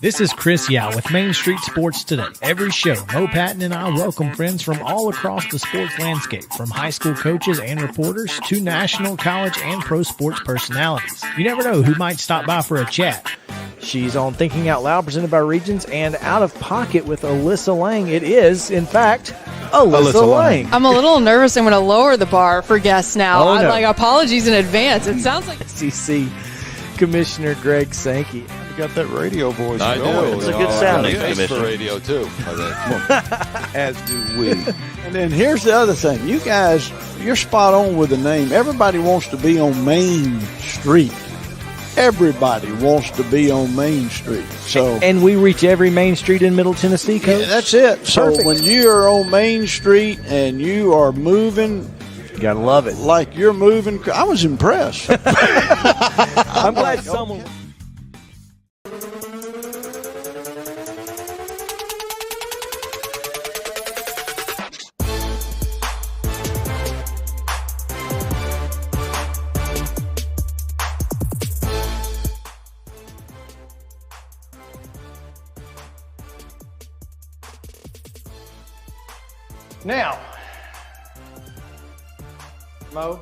This is Chris Yao with Main Street Sports Today. Every show, Mo Patton and I welcome friends from all across the sports landscape, from high school coaches and reporters to national, college, and pro sports personalities. You never know who might stop by for a chat. She's on Thinking Out Loud, presented by Regions, and Out of Pocket with Alyssa Lang. It is, in fact, Alyssa Lang. I'm a little nervous. I'm going to lower the bar for guests now. Oh, no. Apologies in advance. It sounds like SEC Commissioner Greg Sankey. You got that radio voice. I do. It's a good sound. Thanks for radio, too. As do we. And then here's the other thing. You guys, you're spot on with the name. Everybody wants to be on Main Street. Everybody wants to be on Main Street. So, And we reach every Main Street in Middle Tennessee, Coach. yeah, that's it. So Perfect. when you are on Main Street and you are moving You gotta love it. like you're moving, I was impressed. I'm glad someone... Now, Mo,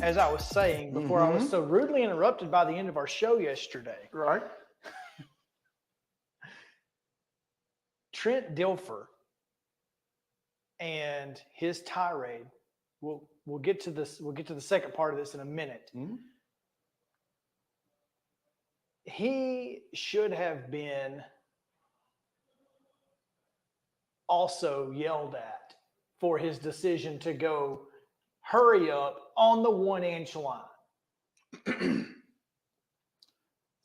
as I was saying before I was so rudely interrupted by the end of our show yesterday, Right. Trent Dilfer and his tirade. We'll get to this. We'll get to the second part of this in a minute. He should have been also yelled at for his decision to go hurry up on the 1-inch line.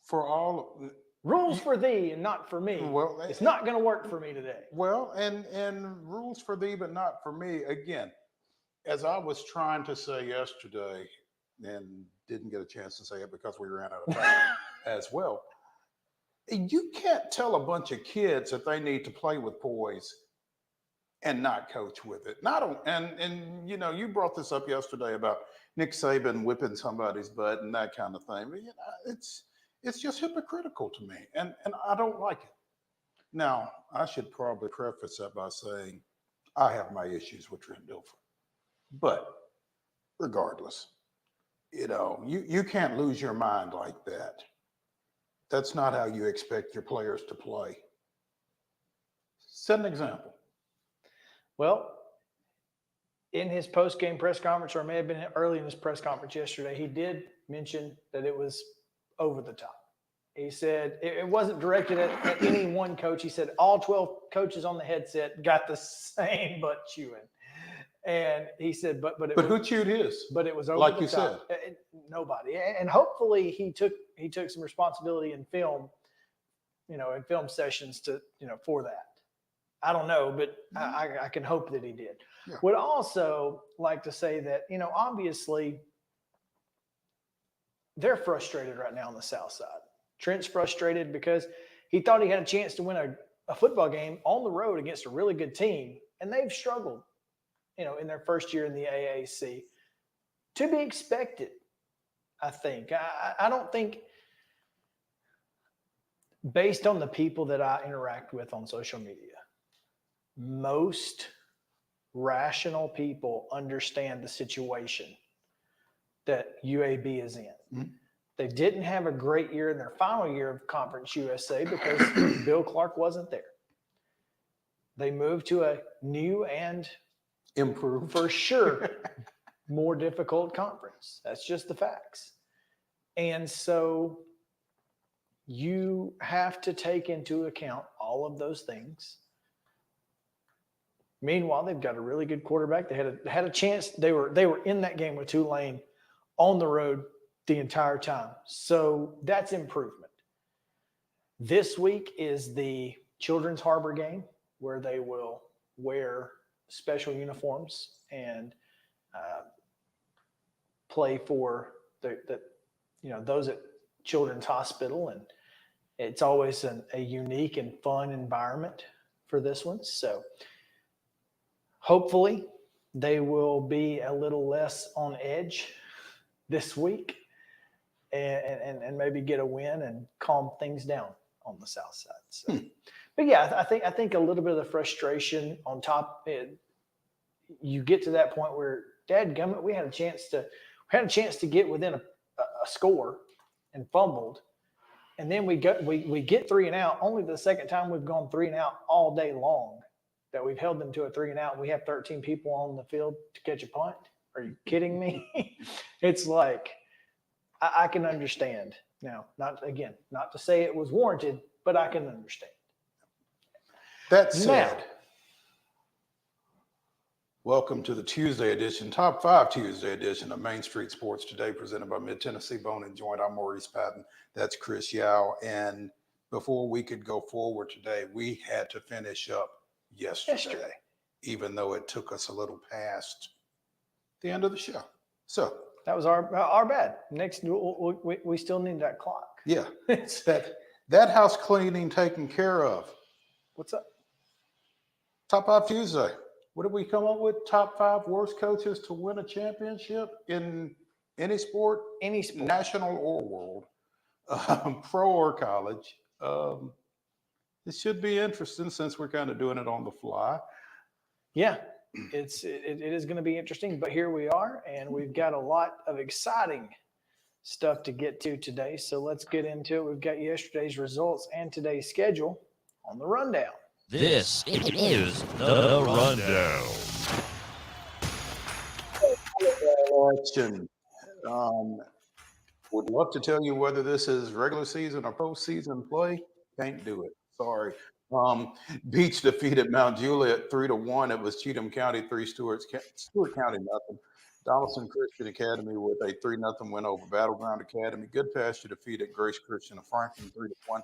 For all Rules for thee and not for me. Well, it's not going to work for me today. well, and rules for thee, but not for me. Again, as I was trying to say yesterday, and didn't get a chance to say it because we ran out of time as well. You can't tell a bunch of kids that they need to play with poise and not coach with it. And you know, you brought this up yesterday about Nick Saban whipping somebody's butt and that kind of thing. But, you know, it's just hypocritical to me, and I don't like it. Now, I should probably preface that by saying I have my issues with Trent Dilfer, but regardless, you know, you can't lose your mind like that. That's not how you expect your players to play. Set an example. Well, in his post-game press conference, or it may have been early in his press conference yesterday, he did mention that it was over the top. He said it wasn't directed at any one coach. He said all 12 coaches on the headset got the same butt chewing. And he said, but who chewed his? But it was over like the you top. said. Nobody. And hopefully he took some responsibility in film, you know, in film sessions to, you know, for that. I don't know, but I can hope that he did. Yeah. Would also like to say that, you know, obviously they're frustrated right now on the South Side. Trent's frustrated because he thought he had a chance to win a football game on the road against a really good team, and they've struggled, you know, in their first year in the AAC. To be expected, I think. I don't think, based on the people that I interact with on social media, most rational people understand the situation that UAB is in. Mm-hmm. They didn't have a great year in their final year of Conference USA because Bill Clark wasn't there. They moved to a new and Improved. for sure more difficult conference. That's just the facts. And so you have to take into account all of those things. Meanwhile, they've got a really good quarterback. They had a chance. They were in that game with Tulane on the road the entire time. So that's improvement. This week is the Children's Harbor game where they will wear special uniforms and play for those at Children's Hospital, and it's always a unique and fun environment for this one. So hopefully they will be a little less on edge this week and maybe get a win and calm things down on the south side. So, but yeah, I think a little bit of the frustration on top, you get to that point where dadgummit, we had a chance to get within a score and fumbled. And then we get 3 and out. Only the second time we've gone 3 and out all day long that we've held them to a 3 and out. And we have 13 people on the field to catch a punt. Are you kidding me? It's like, I can understand. Now, not to say it was warranted, but I can understand. That said, welcome to the Tuesday edition, Top 5 Tuesday edition of Main Street Sports Today, presented by Mid-Tennessee Bone and Joint. I'm Maurice Patton. That's Chris Yao. And before we could go forward today, we had to finish up yesterday, even though it took us a little past the end of the show. So that was our bad. Next, we still need that clock. Yeah, it's that house cleaning taken care of. What's up? Top 5 Tuesday. What did we come up with? Top 5 worst coaches to win a championship in any sport, national or world, pro or college. It should be interesting since we're kind of doing it on the fly. Yeah, it is going to be interesting, but here we are, and we've got a lot of exciting stuff to get to today. So let's get into it. We've got yesterday's results and today's schedule on the rundown. This is the rundown. Would love to tell you whether this is regular season or postseason play. Can't do it. Sorry. Beach defeated Mount Juliet 3-1. It was Cheatham County 3, Stewart County nothing. Donaldson Christian Academy with a 3-0 win over Battleground Academy. Good Pasture defeated Grace Christian of Franklin 3-1.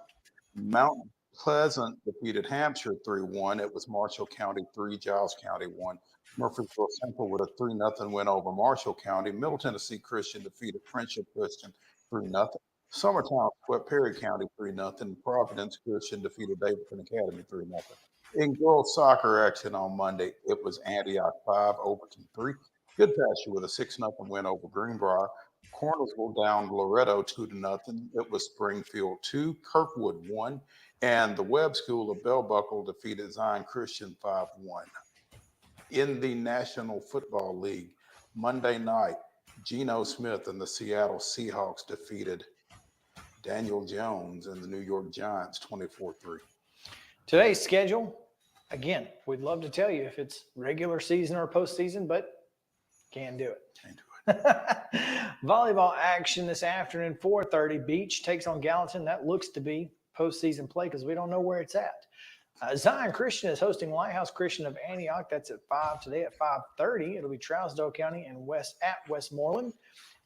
Mount Pleasant defeated Hampshire 3-1. It was Marshall County 3, Giles County 1. Murfreesboro Central with a 3-0 win over Marshall County. Middle Tennessee Christian defeated Friendship Christian 3-0. Summertown swept Perry County 3-0. Providence Christian defeated Davidson Academy 3-0. In girls soccer action on Monday, it was Antioch 5, Overton 3. Good Pasture with a 6-0 win over Greenbrier. Cornersville down Loretto 2-0. It was Springfield 2, Kirkwood 1. And the Webb School of Bell Buckle defeated Zion Christian 5-1. In the National Football League, Monday night, Geno Smith and the Seattle Seahawks defeated Daniel Jones and the New York Giants 24-3. Today's schedule, again, we'd love to tell you if it's regular season or postseason, but can't do it. Can't do it. Volleyball action this afternoon, 4:30. Beach takes on Gallatin. That looks to be postseason play because we don't know where it's at. Zion Christian is hosting Lighthouse Christian of Antioch. That's at 5 today at 5:30. It'll be Trousdale County and Westmoreland.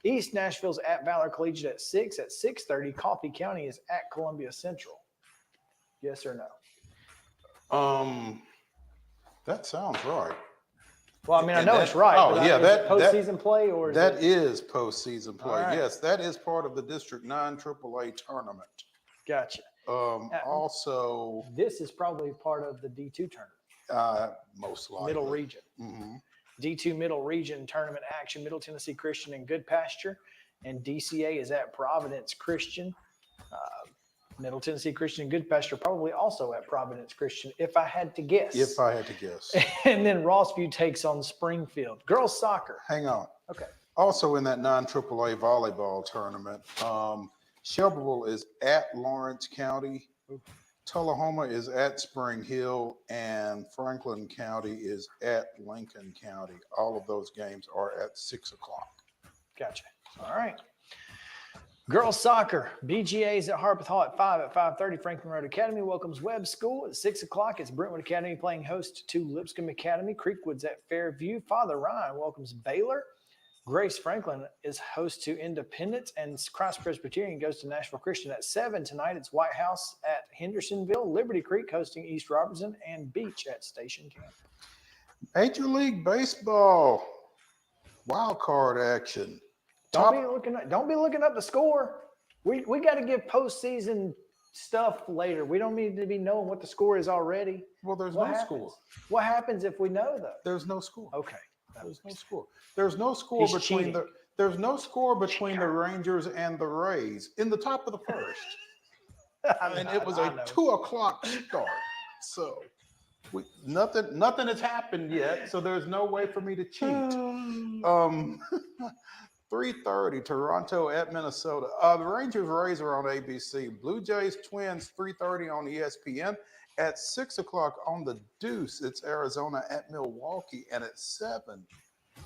East Nashville's at Valor Collegiate at 6. At 6:30, Coffee County is at Columbia Central. Yes or no? That sounds right. Well, I mean, I know it's right. Oh, yeah, that postseason play, or is postseason play. Right. Yes, that is part of the District 9 AAA tournament. Gotcha. Also, this is probably part of the D2 tournament. Most likely. Middle region. Mm-hmm. D2 Middle Region tournament action. Middle Tennessee Christian and Good Pasture, and DCA is at Providence Christian. Middle Tennessee Christian and Good Pasture probably also at Providence Christian, if I had to guess. And then Rossview takes on Springfield. Girls soccer. Hang on. Okay. Also in that non-AAA volleyball tournament, Shelbyville is at Lawrence County Tullahoma is at Spring Hill, and Franklin County is at Lincoln County. All of those games are at 6 o'clock. Gotcha. All right. Girls soccer, BGA's at Harpeth Hall at 5. At 5:30, Franklin Road Academy welcomes Webb School. At 6 o'clock, it's Brentwood Academy playing host to Lipscomb Academy. Creekwood's at Fairview. Father Ryan welcomes Baylor. Grace Franklin is host to Independence, and Christ Presbyterian goes to Nashville Christian. At 7 tonight, it's White House at Hendersonville. Liberty Creek hosting East Robertson, and Beach at Station Camp. Major League Baseball wild card action. Don't be looking up the score. We got to give postseason stuff later. We don't need to be knowing what the score is already. Well, there's What no happens? score. What happens if we know though? There's no score. Okay. There's no score. There's no score He's between cheating. there's no score between the Rangers and the Rays in the top of the first. I mean, it was I a know. 2 o'clock start. So nothing has happened yet. So there's no way for me to cheat. 3:30, Toronto at Minnesota. The Rangers Rays are on ABC. Blue Jays Twins 3:30 on ESPN. At 6 o'clock on the Deuce, it's Arizona at Milwaukee. And at 7,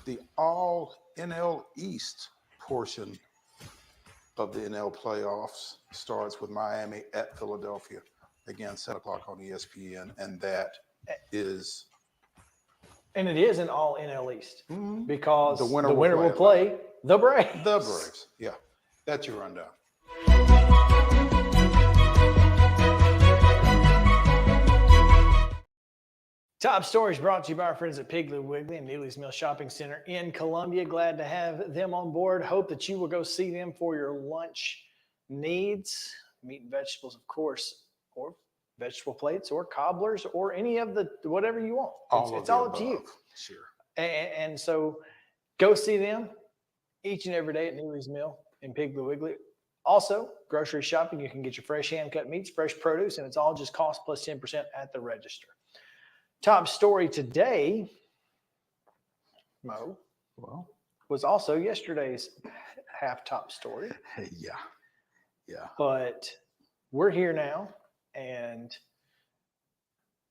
the all NL East portion of the NL playoffs starts with Miami at Philadelphia. Again, 7 o'clock on ESPN. And that is. And it is an all NL East because The the winner winner, will will play the Braves. The Braves. Yeah. That's your rundown. Top stories brought to you by our friends at Piggly Wiggly and Neely's Mill Shopping Center in Columbia. Glad to have them on board. Hope that you will go see them for your lunch needs. Meat and vegetables, of course, or vegetable plates or cobblers or any of the whatever you want. It's all up to you. Sure. And so go see them each and every day at Neely's Mill in Piggly Wiggly. Also, grocery shopping, you can get your fresh hand-cut meats, fresh produce, and it's all just cost plus 10% at the register. Top story today, Mo, was also yesterday's half top story. Yeah. But we're here now, and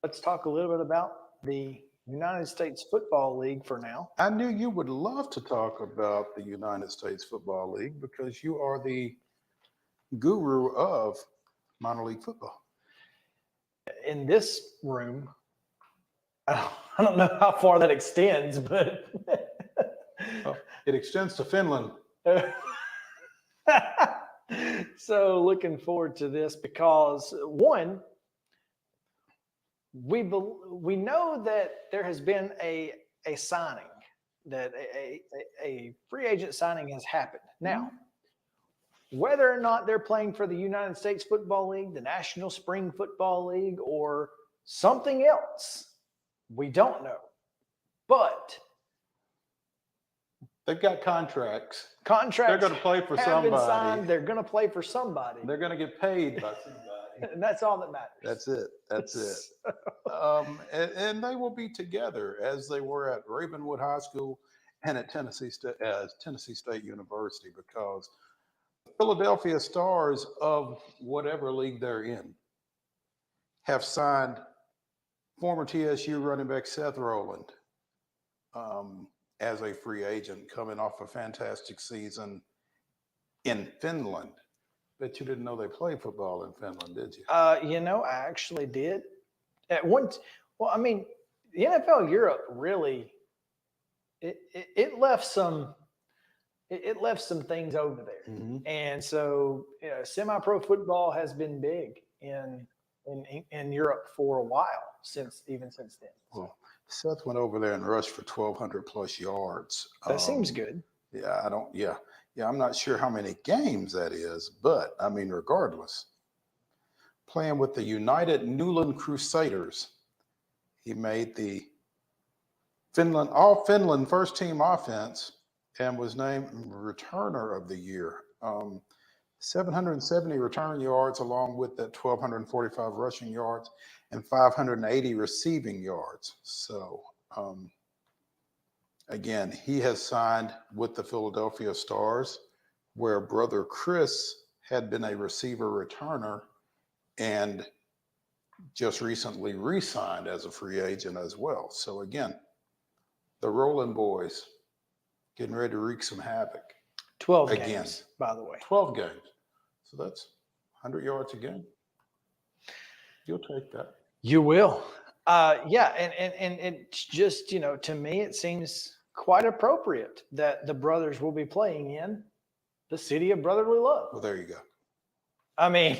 let's talk a little bit about the United States Football League for now. I knew you would love to talk about the United States Football League because you are the guru of minor league football. In this room, I don't know how far that extends, but It extends to Finland. So looking forward to this because one, we know that there has been a signing, that a free agent signing has happened. Now, whether or not they're playing for the United States Football League, the National Spring Football League, or something else, we don't know. But They've got contracts. contracts They're going to play for have been somebody. signed. They're going to play for somebody. They're going to get paid by somebody. And that's all that matters. That's it. That's it. And they will be together as they were at Ravenwood High School and at Tennessee State University, because Philadelphia Stars of whatever league they're in have signed former TSU running back Seth Rowland as a free agent coming off a fantastic season in Finland. Bet you didn't know they play football in Finland, did you? I actually did. At one, I mean, the NFL Europe really it left some things over there, and so semi-pro football has been big in Europe for a while since then. Well, Seth went over there and rushed for 1,200 plus yards. That seems good. Yeah, I'm not sure how many games that is, but I mean, regardless, playing with the United Newland Crusaders, he made the Finland first team offense and was named returner of the year. 770 return yards along with that 1,245 rushing yards and 580 receiving yards. So again, he has signed with the Philadelphia Stars, where brother Chris had been a receiver returner, and just recently re-signed as a free agent as well. So again, the Rolling Boys getting ready to wreak some havoc. 12 Again. games, by the way. 12 games. So that's 100 yards a game. You'll take that. You will. Yeah, and it's just, to me, it seems quite appropriate that the brothers will be playing in the city of brotherly love. Well, there you go. I mean,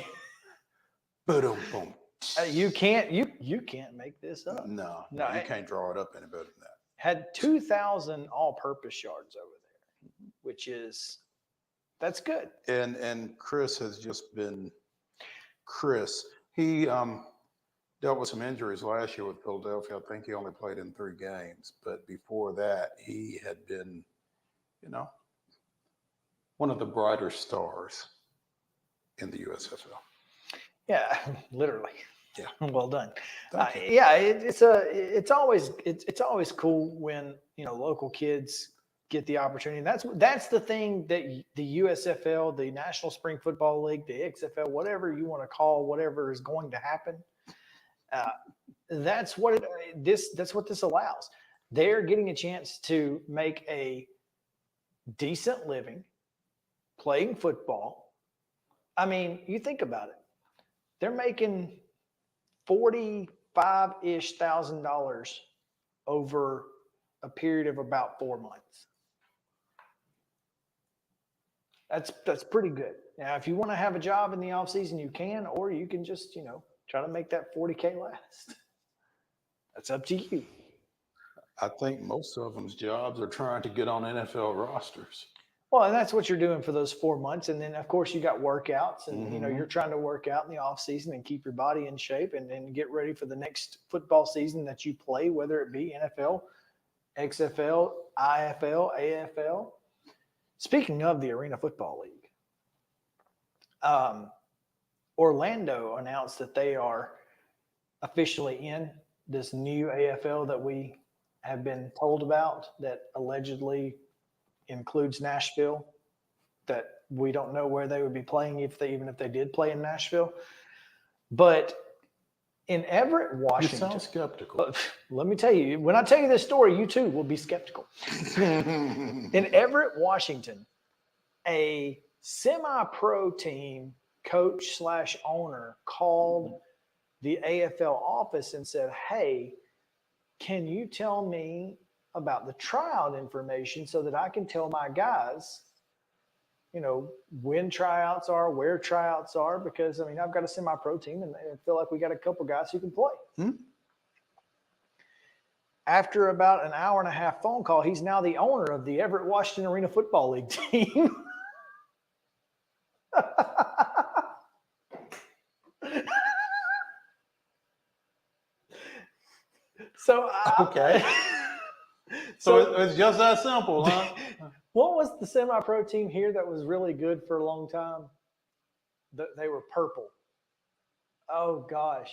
Boom, boom. you can't make this up. No, No, you can't draw it up any better than that. Had 2,000 all-purpose yards over there, which that's good. And Chris has just been Chris. He dealt with some injuries last year with Philadelphia. I think he only played in 3 games, but before that, he had been, one of the brighter stars in the USFL. Yeah, literally. Yeah. Well done. Thank you. Yeah, it's always cool when local kids get the opportunity. And that's the thing that the USFL, the National Spring Football League, the XFL, whatever you want to call whatever is going to happen. That's what this allows. They're getting a chance to make a decent living playing football. I mean, you think about it. They're making $45,000-ish over a period of about 4 months. That's pretty good. Now, if you want to have a job in the off season, you can, or you can just, try to make that $40K last. That's up to you. I think most of them's jobs are trying to get on NFL rosters. Well, and that's what you're doing for those 4 months. And then, of course, you got workouts and, you're trying to work out in the off season and keep your body in shape and get ready for the next football season that you play, whether it be NFL, XFL, IFL, AFL. Speaking of the Arena Football League, Orlando announced that they are officially in this new AFL that we have been told about that allegedly includes Nashville, that we don't know where they would be playing even if they did play in Nashville. But in Everett, Washington. You sound skeptical. Let me tell you, when I tell you this story, you too will be skeptical. In Everett, Washington, a semi-pro team coach/owner called the AFL office and said, "Hey, can you tell me about the tryout information so that I can tell my guys, when tryouts are, where tryouts are, because I've got a semi-pro team and I feel like we got a couple guys who can play." After about an hour and a half phone call, he's now the owner of the Everett Washington Arena Football League team. So okay. So it's just that simple, huh? What was the semi-pro team here that was really good for a long time? They were purple. Oh gosh.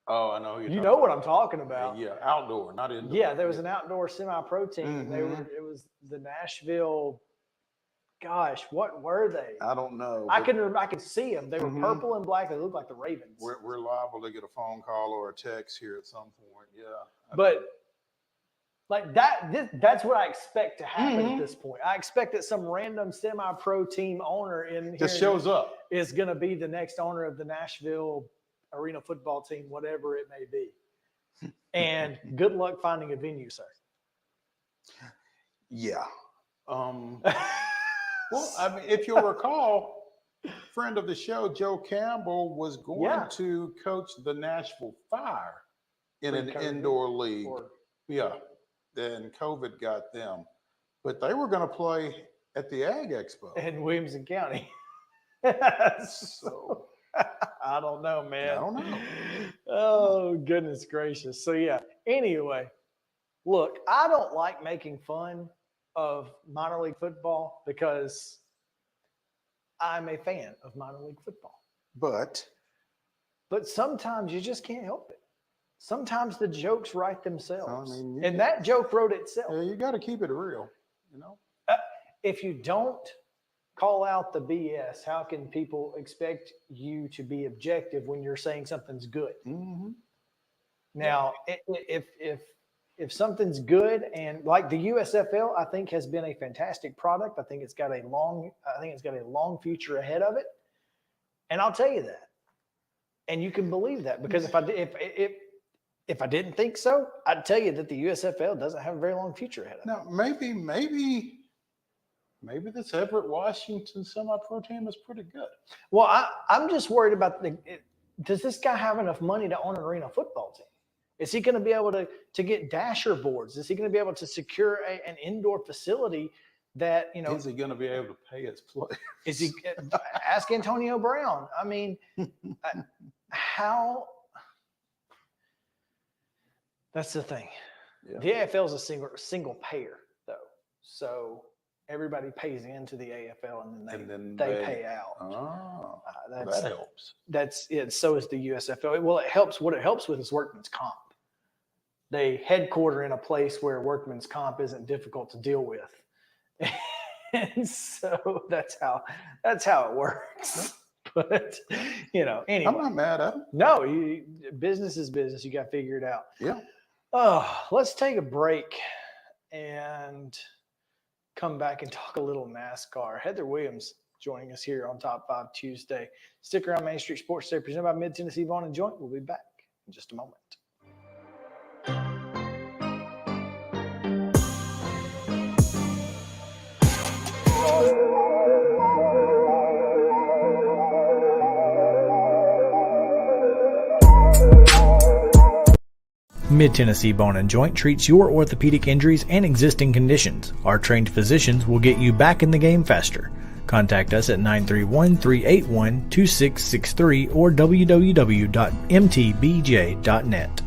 Oh, I know. You know what I'm talking about. Yeah, outdoor, not indoor. Yeah, there was an outdoor semi-pro team. It was the Nashville. Gosh, what were they? I don't know. I can see them. They were purple and black. They looked like the Ravens. We're liable to get a phone call or a text here at some point. Yeah. But like that's what I expect to happen at this point. I expect that some random semi-pro team owner just shows up is going to be the next owner of the Nashville Arena Football team, whatever it may be. And good luck finding a venue, sir. Yeah. Well, if you'll recall, friend of the show, Joe Campbell, was going to coach the Nashville Fire in an indoor league. Then COVID got them. But they were going to play at the Ag Expo. In Williamson County. So I don't know, man. I don't know. Oh, goodness gracious. So, anyway, look, I don't like making fun of minor league football because I'm a fan of minor league football. But sometimes you just can't help it. Sometimes the jokes write themselves. And that joke wrote itself. Yeah, you got to keep it real, If you don't call out the BS? How can people expect you to be objective when you're saying something's good? Mm-hmm. Now, if something's good, and like the USFL, I think has been a fantastic product. I think it's got a long future ahead of it, and I'll tell you that. And you can believe that, because if I didn't think so, I'd tell you that the USFL doesn't have a very long future ahead of it. Now, maybe this Everett Washington semi-pro team is pretty good. Well, I'm just worried about does this guy have enough money to own an arena football team? Is he going to be able to get dasher boards? Is he going to be able to secure an indoor facility that, Is he going to be able to pay his players? Is he? Ask Antonio Brown. I mean, how? That's the thing. Yeah. The AFL is a single payer, though, so everybody pays into the AFL and then they pay out. Oh, that helps. That's it. So is the USFL. Well, it helps. What it helps with is workman's comp. They headquarter in a place where workman's comp isn't difficult to deal with, and so that's how it works. But anyway, I'm not mad at him. No, business is business. You got to figure it out. Yeah. Oh, let's take a break and come back and talk a little NASCAR. Heather Williams joining us here on Top 5 Tuesday. Stick around. Main Street Sports Today, presented by Mid-Tennessee Bone and Joint. We'll be back in just a moment. Mid-Tennessee Bone and Joint treats your orthopedic injuries and existing conditions. Our trained physicians will get you back in the game faster. Contact us at 931-381-2663 or www.mtbj.net.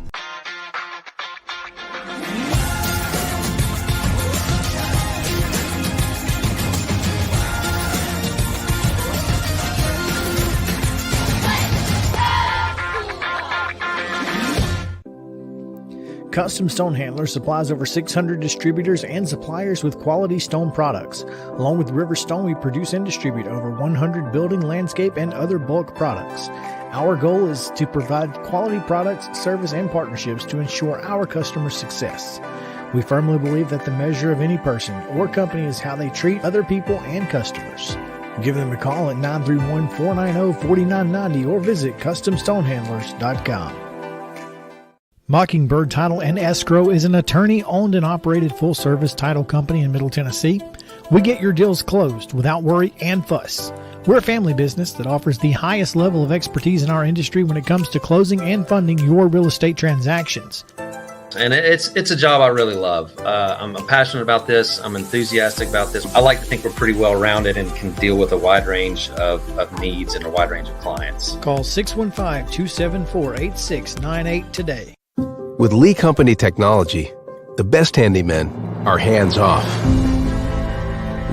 Custom Stone Handler supplies over 600 distributors and suppliers with quality stone products. Along with River Stone, we produce and distribute over 100 building, landscape, and other bulk products. Our goal is to provide quality products, service, and partnerships to ensure our customers' success. We firmly believe that the measure of any person or company is how they treat other people and customers. Give them a call at 931-490-4990 or visit CustomStonehandlers.com. Mockingbird Title and Escrow is an attorney-owned and operated full-service title company in Middle Tennessee. We get your deals closed without worry and fuss. We're a family business that offers the highest level of expertise in our industry when it comes to closing and funding your real estate transactions. And it's a job I really love. I'm passionate about this. I'm enthusiastic about this. I like to think we're pretty well-rounded and can deal with a wide range of needs and a wide range of clients. Call 615-274-8698 today. With Lee Company technology, the best handymen are hands-off.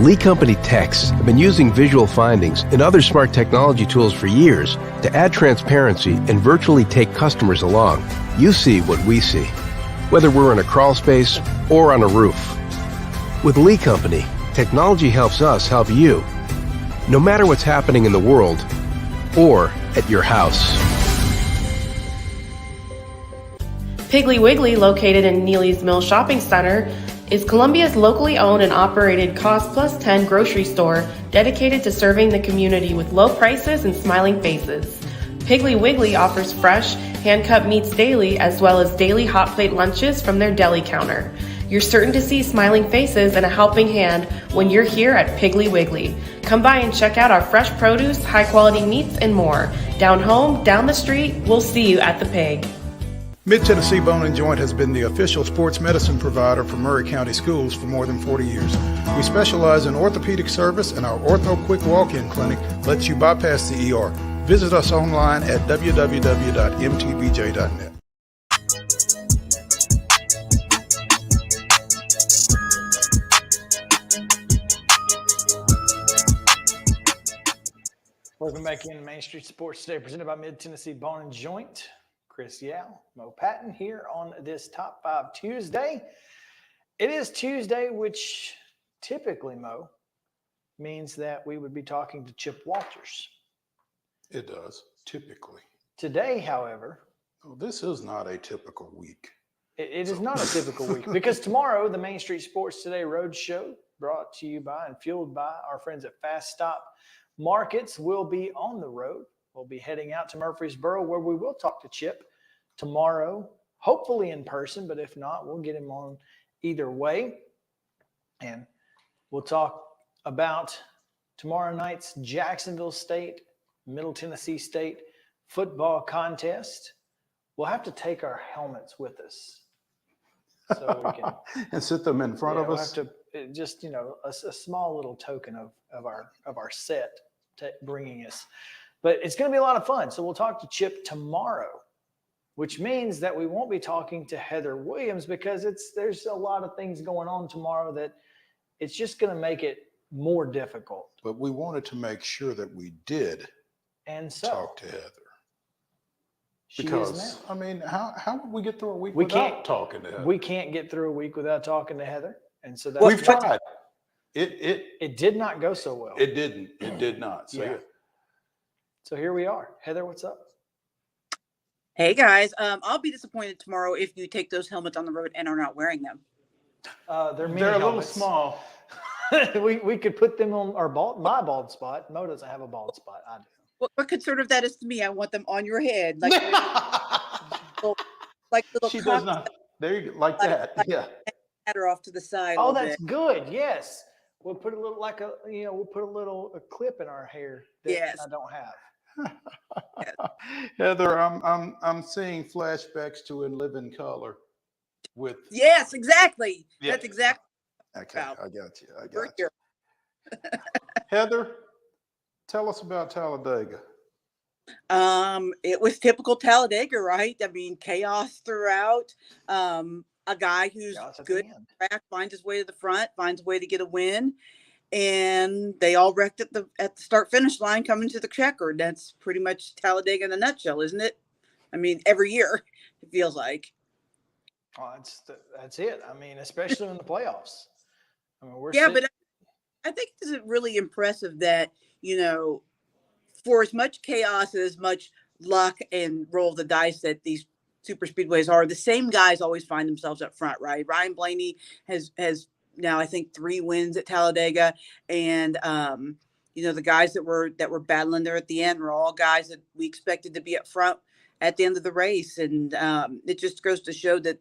Lee Company techs have been using visual findings and other smart technology tools for years to add transparency and virtually take customers along. You see what we see, whether we're in a crawl space or on a roof. With Lee Company, technology helps us help you, no matter what's happening in the world or at your house. Piggly Wiggly, located in Neely's Mill Shopping Center, is Columbia's locally owned and operated Cost Plus 10 grocery store dedicated to serving the community with low prices and smiling faces. Piggly Wiggly offers fresh, hand-cut meats daily, as well as daily hot plate lunches from their deli counter. You're certain to see smiling faces and a helping hand when you're here at Piggly Wiggly. Come by and check out our fresh produce, high-quality meats, and more. Down home, down the street, we'll see you at the Pig. Mid-Tennessee Bone and Joint has been the official sports medicine provider for Murray County Schools for more than 40 years. We specialize in orthopedic service, and our Ortho Quick Walk-In Clinic lets you bypass the ER. Visit us online at www.mtbj.net. Welcome back in Main Street Sports Today, presented by Mid-Tennessee Bone and Joint. Chris Yao, Mo Patton here on this Top 5 Tuesday. It is Tuesday, which typically, Mo, means that we would be talking to Chip Walters. It does, typically. Today, however, This is not a typical week. it is not a typical week because tomorrow, the Main Street Sports Today Road Show, brought to you by and fueled by our friends at Fast Stop Markets, will be on the road. We'll be heading out to Murfreesboro, where we will talk to Chip tomorrow, hopefully in person, but if not, we'll get him on either way. And we'll talk about tomorrow night's Jacksonville State, Middle Tennessee State football contest. We'll have to take our helmets with us so we can and sit them in front of us. We'll have to just, a small little token of our set bringing us. But it's going to be a lot of fun. So we'll talk to Chip tomorrow, which means that we won't be talking to Heather Williams because there's a lot of things going on tomorrow that it's just going to make it more difficult. But we wanted to make sure that we did talk to Heather. Because, I mean, how would we get through a week without talking to Heather? We can't get through a week without talking to Heather. And so we've tried. It did not go so well. It didn't. It did not. So here we are. Heather, what's up? Hey guys, I'll be disappointed tomorrow if you take those helmets on the road and are not wearing them. They're a little small. we could put them on my bald spot. Mo doesn't have a bald spot. I do. What concern of that is to me? I want them on your head, like little. She does not. There you go, like that. Yeah. Her off to the side. Oh, that's good. Yes, we'll put a little a clip in our hair that I don't have. Heather, I'm seeing flashbacks to In Living Color with. Yes, exactly. Yeah. That's exactly. Okay, I got you. Heather, tell us about Talladega. It was typical Talladega, right? I mean, chaos throughout. A guy who's good at track finds his way to the front, finds a way to get a win. And they all wrecked at the start finish line coming to the checker. That's pretty much Talladega in a nutshell, isn't it? I mean, every year it feels like. Oh, that's it. I mean, especially in the playoffs. I mean, but I think it's really impressive that, for as much chaos and as much luck and roll of the dice that these super speedways are, the same guys always find themselves up front, right? Ryan Blaney has now, I think 3 wins at Talladega, and the guys that were battling there at the end were all guys that we expected to be up front at the end of the race, and it just goes to show that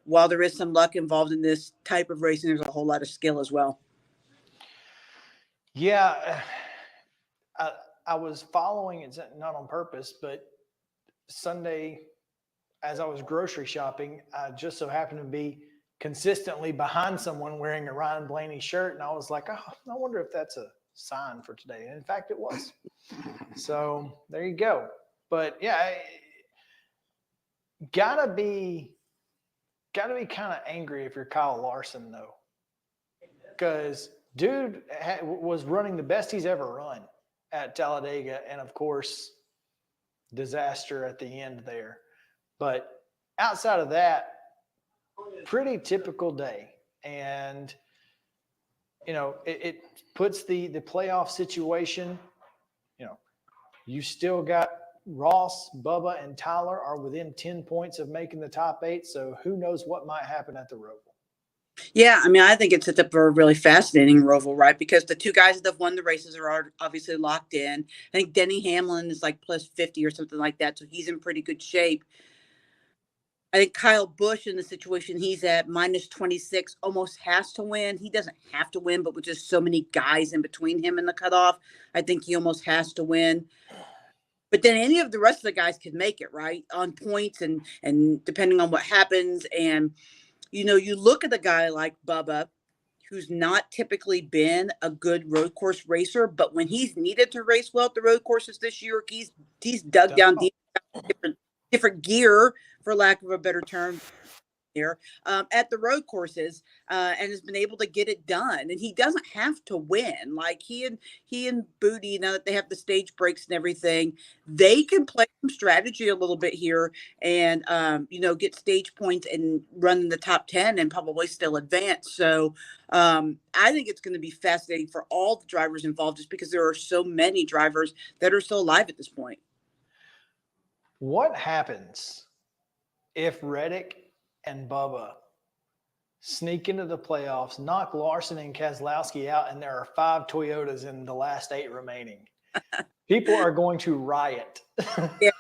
while there is some luck involved in this type of racing, there's a whole lot of skill as well. Yeah, I was following it, not on purpose, but Sunday, as I was grocery shopping, I just so happened to be consistently behind someone wearing a Ryan Blaney shirt. And I was like, oh, I wonder if that's a sign for today. And in fact, it was. So there you go. But yeah, gotta be kind of angry if you're Kyle Larson though. Because dude was running the best he's ever run at Talladega. And of course, disaster at the end there. But outside of that, pretty typical day. And, it puts the playoff situation, you still got Ross, Bubba, and Tyler are within 10 points of making the top 8. So who knows what might happen at the Roval. Yeah, I mean, I think it sets up for a really fascinating Roval, right? Because the 2 guys that have won the races are obviously locked in. I think Denny Hamlin is like plus 50 or something like that. So he's in pretty good shape. I think Kyle Busch, in the situation he's at, minus 26, almost has to win. He doesn't have to win, but with just so many guys in between him and the cutoff, I think he almost has to win. But then any of the rest of the guys can make it, right, on points and depending on what happens. And, you look at a guy like Bubba, who's not typically been a good road course racer, but when he's needed to race well at the road courses this year, he's dug down deep, different gear, for lack of a better term. there at the road courses and has been able to get it done. And he doesn't have to win. Like he and Booty, now that they have the stage breaks and everything, they can play some strategy a little bit here and, get stage points and run in the top 10 and probably still advance. So I think it's going to be fascinating for all the drivers involved just because there are so many drivers that are still alive at this point. What happens if Reddick and Bubba sneak into the playoffs, knock Larson and Keselowski out, and there are 5 Toyotas in the last 8 remaining? People are going to riot. Yeah,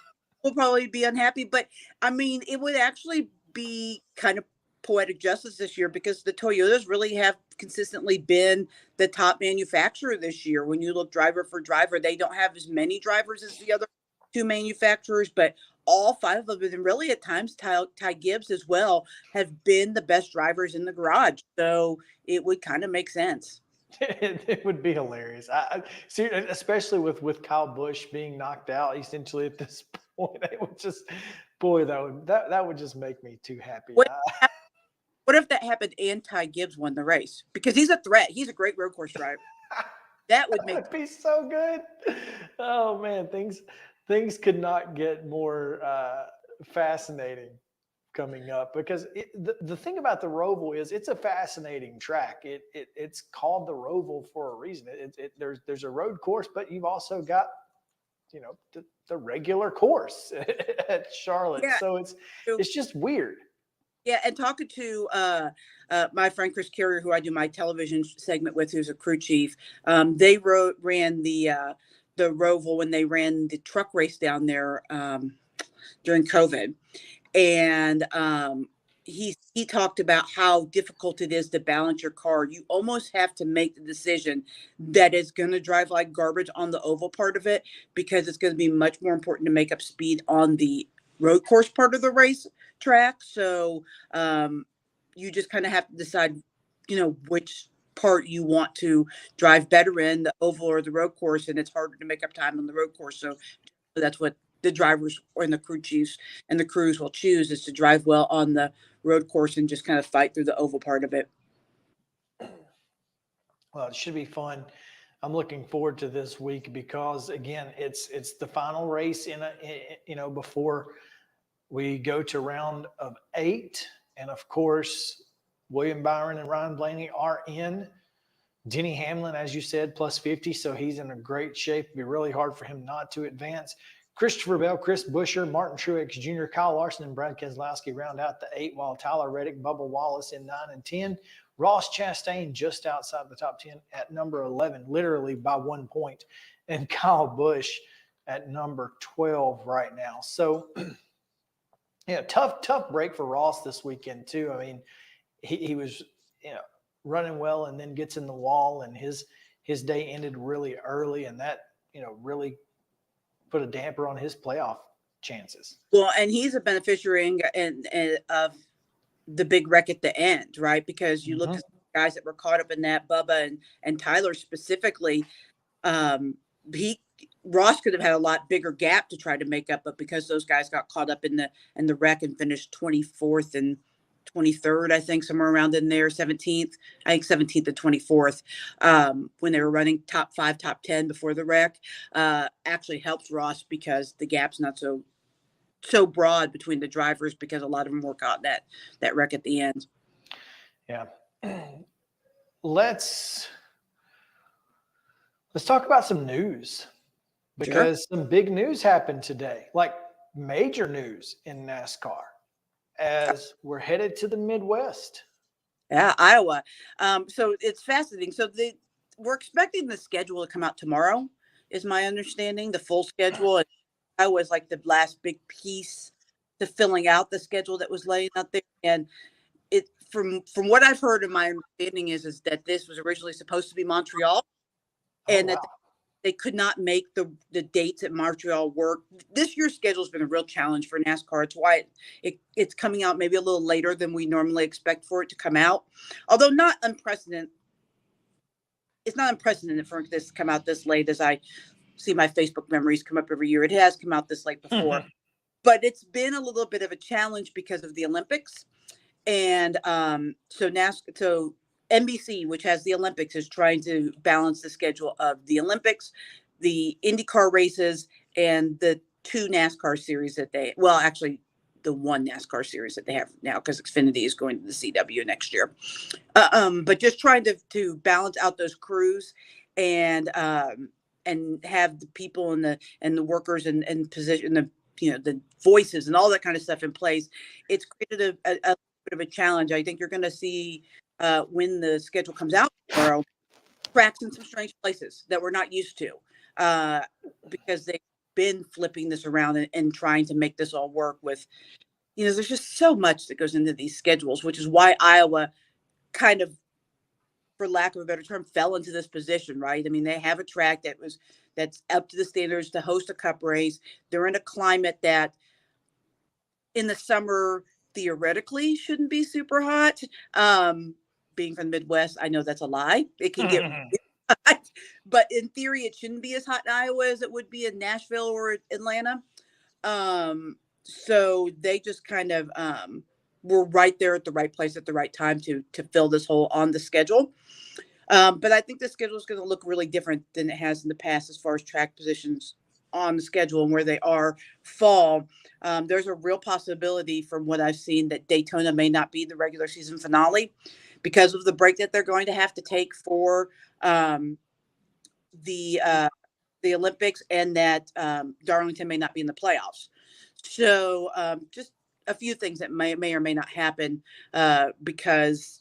we'll probably be unhappy, but I mean, it would actually be kind of poetic justice this year because the Toyotas really have consistently been the top manufacturer this year. When you look driver for driver, they don't have as many drivers as the other 2 manufacturers, but all 5 of them, and really at times Ty Gibbs as well, have been the best drivers in the garage. So it would kind of make sense. It would be hilarious. I see, especially with Kyle Busch being knocked out essentially at this point. It would just, boy, that would just make me too happy. What if that happened and Ty Gibbs won the race? Because he's a threat. He's a great road course driver. That would be so good. Oh man, things could not get more fascinating coming up, because the thing about the Roval is it's a fascinating track. It's called the Roval for a reason. There's a road course, but you've also got the regular course at Charlotte. Yeah. So it's just weird. Yeah, and talking to my friend Chris Carrier, who I do my television segment with, who's a crew chief, they ran the Roval when they ran the truck race down there during COVID. And he talked about how difficult it is to balance your car. You almost have to make the decision that it's going to drive like garbage on the oval part of it, because it's going to be much more important to make up speed on the road course part of the race track. So you just kind of have to decide, which part you want to drive better in, the oval or the road course. And it's harder to make up time on the road course. So that's what the drivers and the crew chiefs and the crews will choose, is to drive well on the road course and just kind of fight through the oval part of it. Well, it should be fun. I'm looking forward to this week because, again, it's the final race before we go to round of 8. And of course, William Byron and Ryan Blaney are in. Denny Hamlin, as you said, plus 50. So he's in a great shape. It'd be really hard for him not to advance. Christopher Bell, Chris Buescher, Martin Truex Jr., Kyle Larson, and Brad Keselowski round out the 8, while Tyler Reddick, Bubba Wallace in 9 and 10. Ross Chastain just outside the top 10 at number 11, literally by 1 point, and Kyle Busch at number 12 right now. So, tough break for Ross this weekend too. I mean, he was running well and then gets in the wall, and his day ended really early, and that really put a damper on his playoff chances. Well, and he's a beneficiary of the big wreck at the end, right? Because you look at the guys that were caught up in that, Bubba and Tyler specifically, Ross could have had a lot bigger gap to try to make up, but because those guys got caught up in the wreck and finished 24th and 23rd, I think, somewhere around in there, 17th, I think 17th and 24th, when they were running top 5, top 10 before the wreck, actually helps Ross because the gap's not so broad between the drivers, because a lot of them were caught that wreck at the end. Yeah. Let's talk about some news, because some big news happened today, like major news in NASCAR, as we're headed to the Midwest. Yeah, Iowa. So it's fascinating. So we're expecting the schedule to come out tomorrow, is my understanding, the full schedule. And Iowa was like the last big piece to filling out the schedule that was laying out there. And it, from what I've heard, and my understanding is that this was originally supposed to be Montreal, and that they could not make the dates at Montreal work. This year's schedule has been a real challenge for NASCAR. It's why it's coming out maybe a little later than we normally expect for it to come out. Although not unprecedented. It's not unprecedented for this to come out this late, as I see my Facebook memories come up every year. It has come out this late before. But it's been a little bit of a challenge because of the Olympics. And so NBC, which has the Olympics, is trying to balance the schedule of the Olympics, the IndyCar races, and the two NASCAR series actually the one NASCAR series that they have now, because Xfinity is going to the CW next year. But just trying to balance out those crews and have the people and the workers and position the voices and all that kind of stuff in place. It's created a bit of a challenge. I think you're going to see when the schedule comes out tomorrow, tracks in some strange places that we're not used to, because they've been flipping this around and trying to make this all work with, there's just so much that goes into these schedules, which is why Iowa kind of, for lack of a better term, fell into this position, right? I mean, they have a track that's up to the standards to host a cup race. They're in a climate that in the summer theoretically shouldn't be super hot. Being from the Midwest, I know that's a lie. It can get hot, but in theory, it shouldn't be as hot in Iowa as it would be in Nashville or Atlanta. So they just kind of were right there at the right place at the right time to fill this hole on the schedule. But I think the schedule is going to look really different than it has in the past as far as track positions on the schedule and where they are fall. There's a real possibility, from what I've seen, that Daytona may not be the regular season finale because of the break that they're going to have to take for the Olympics, and that Darlington may not be in the playoffs. So just a few things that may or may not happen because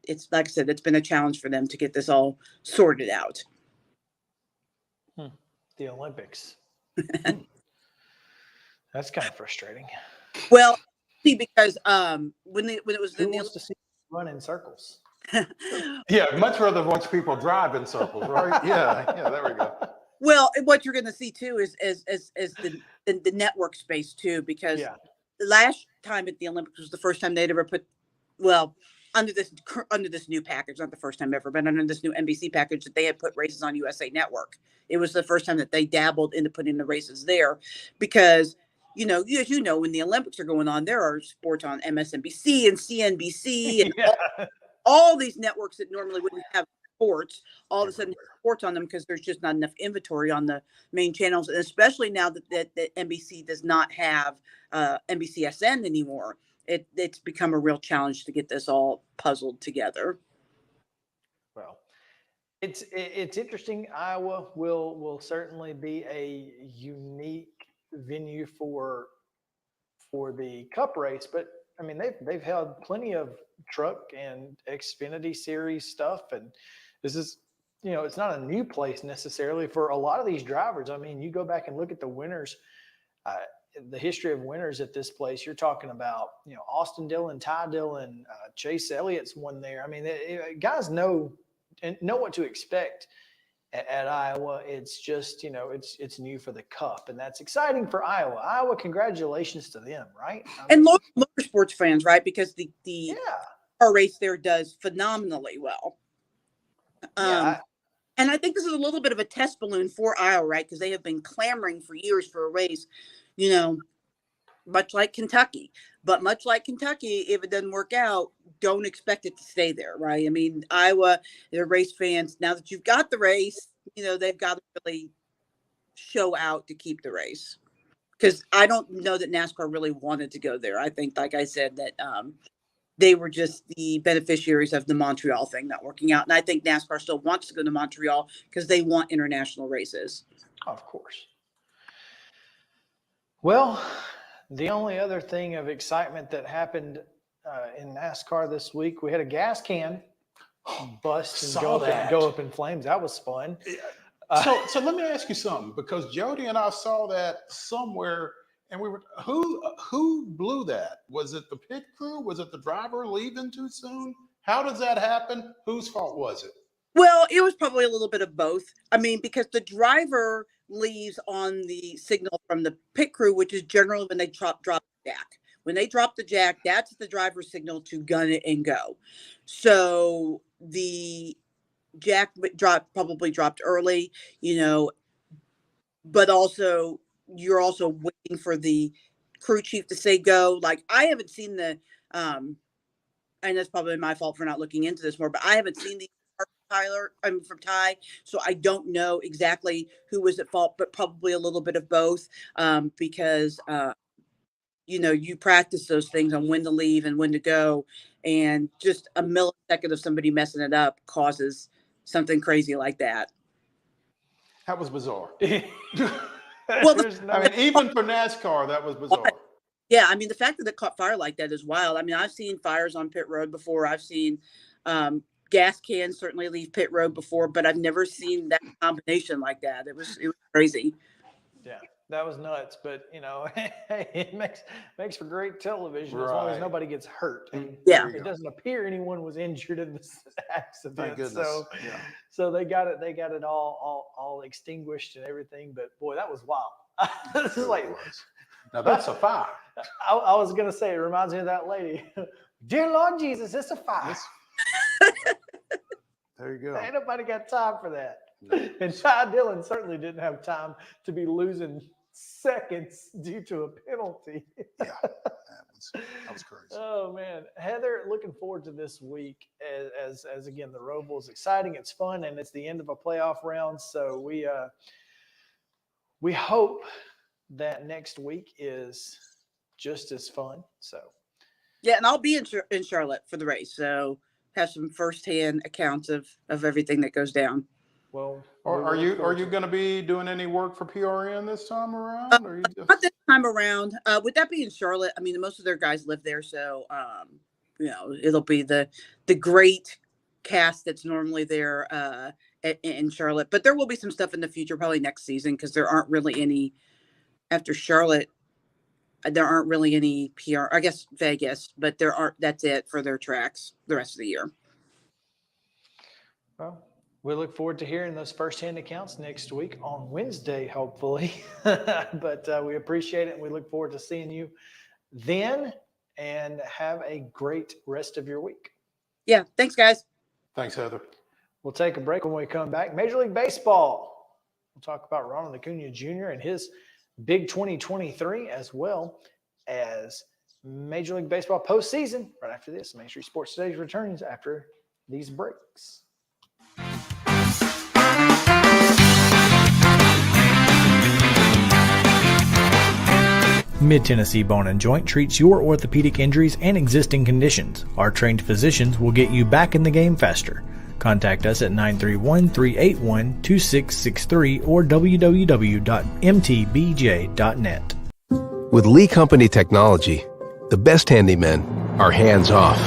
it's, like I said, it's been a challenge for them to get this all sorted out. The Olympics. That's kind of frustrating. Well, see, because when it was who wants to see run in circles? Yeah, much rather watch people drive in circles, right? Yeah, there we go. Well, what you're going to see too is the network space too, because the last time at the Olympics was the first time they'd ever put, under this new package, not the first time ever, but under this new NBC package, that they had put races on USA Network. It was the first time that they dabbled into putting the races there, because when the Olympics are going on, there are sports on MSNBC and CNBC and all these networks that normally wouldn't have sports, all of a sudden have sports on them because there's just not enough inventory on the main channels, and especially now that NBC does not have NBCSN anymore. It's become a real challenge to get this all puzzled together. Well, it's interesting. Iowa will certainly be a unique venue for the Cup race, but I mean they've held plenty of truck and Xfinity series stuff, and this is it's not a new place necessarily for a lot of these drivers. I mean, you go back and look at the winners. The history of winners at this place, you're talking about, Austin Dillon, Ty Dillon, Chase Elliott's won there. I mean, guys know what to expect at Iowa. It's just, it's new for the Cup, and that's exciting for Iowa. Iowa, congratulations to them, right? And motorsports fans, right? Because the car race there does phenomenally well. And I think this is a little bit of a test balloon for Iowa, right? Because they have been clamoring for years for a race, much like Kentucky. But much like Kentucky, if it doesn't work out, don't expect it to stay there, right? I mean, Iowa, they're race fans. Now that you've got the race, they've got to really show out to keep the race. Because I don't know that NASCAR really wanted to go there. I think, like I said, that they were just the beneficiaries of the Montreal thing not working out. And I think NASCAR still wants to go to Montreal because they want international races. Of course. Well, the only other thing of excitement that happened in NASCAR this week, we had a gas can bust and go up in flames. That was fun. So let me ask you something, because Jody and I saw that somewhere, and we were, who blew that? Was it the pit crew? Was it the driver leaving too soon? How does that happen? Whose fault was it? Well, it was probably a little bit of both. I mean, because the driver leaves on the signal from the pit crew, which is generally when they drop the jack. When they drop the jack, that's the driver's signal to gun it and go. So the jack probably dropped early, but also you're also waiting for the crew chief to say go. Like, I haven't seen the and that's probably my fault for not looking into this more, but I haven't seen the from Ty, so I don't know exactly who was at fault, but probably a little bit of both, because you practice those things on when to leave and when to go, and just a millisecond of somebody messing it up causes something crazy like that. That was bizarre. Well, even for NASCAR, that was bizarre. Yeah, I mean, the fact that it caught fire like that is wild. I mean, I've seen fires on pit road before. I've seen gas cans certainly leave pit road before, but I've never seen that combination like that. It was crazy. Yeah, that was nuts. But it makes for great television as long as nobody gets hurt. And it doesn't appear anyone was injured in this accident. Thank goodness. So they got it all extinguished and everything. But boy, that was wild. This is like, now that's a fire. I was gonna say, it reminds me of that lady. Dear Lord Jesus, it's a fire. There you go. Ain't nobody got time for that. No. And Ty Dillon certainly didn't have time to be losing seconds due to a penalty. Yeah, that was crazy. Oh man, Heather, looking forward to this week as again the Roval is exciting. It's fun, and it's the end of a playoff round. So we hope that next week is just as fun. So yeah, and I'll be in Charlotte for the race, so have some firsthand accounts of everything that goes down. Well, are you going to be doing any work for PRN this time around? Not this time around. With that being Charlotte, I mean, most of their guys live there, so it'll be the great cast that's normally there in Charlotte. But there will be some stuff in the future, probably next season, because there aren't really any after Charlotte. There aren't really any PR. I guess Vegas, but there aren't. That's it for their tracks the rest of the year. Well, we look forward to hearing those firsthand accounts next week on Wednesday, hopefully. But we appreciate it, and we look forward to seeing you then. And have a great rest of your week. Yeah, thanks, guys. Thanks, Heather. We'll take a break. When we come back, Major League Baseball. We'll talk about Ronald Acuna Jr. and his big 2023, as well as Major League Baseball postseason. Right after this, Main Street Sports Today returns after these breaks. Mid-Tennessee Bone & Joint treats your orthopedic injuries and existing conditions. Our trained physicians will get you back in the game faster. Contact us at 931-381-2663 or www.mtbj.net. With Lee Company technology, the best handymen are hands-off.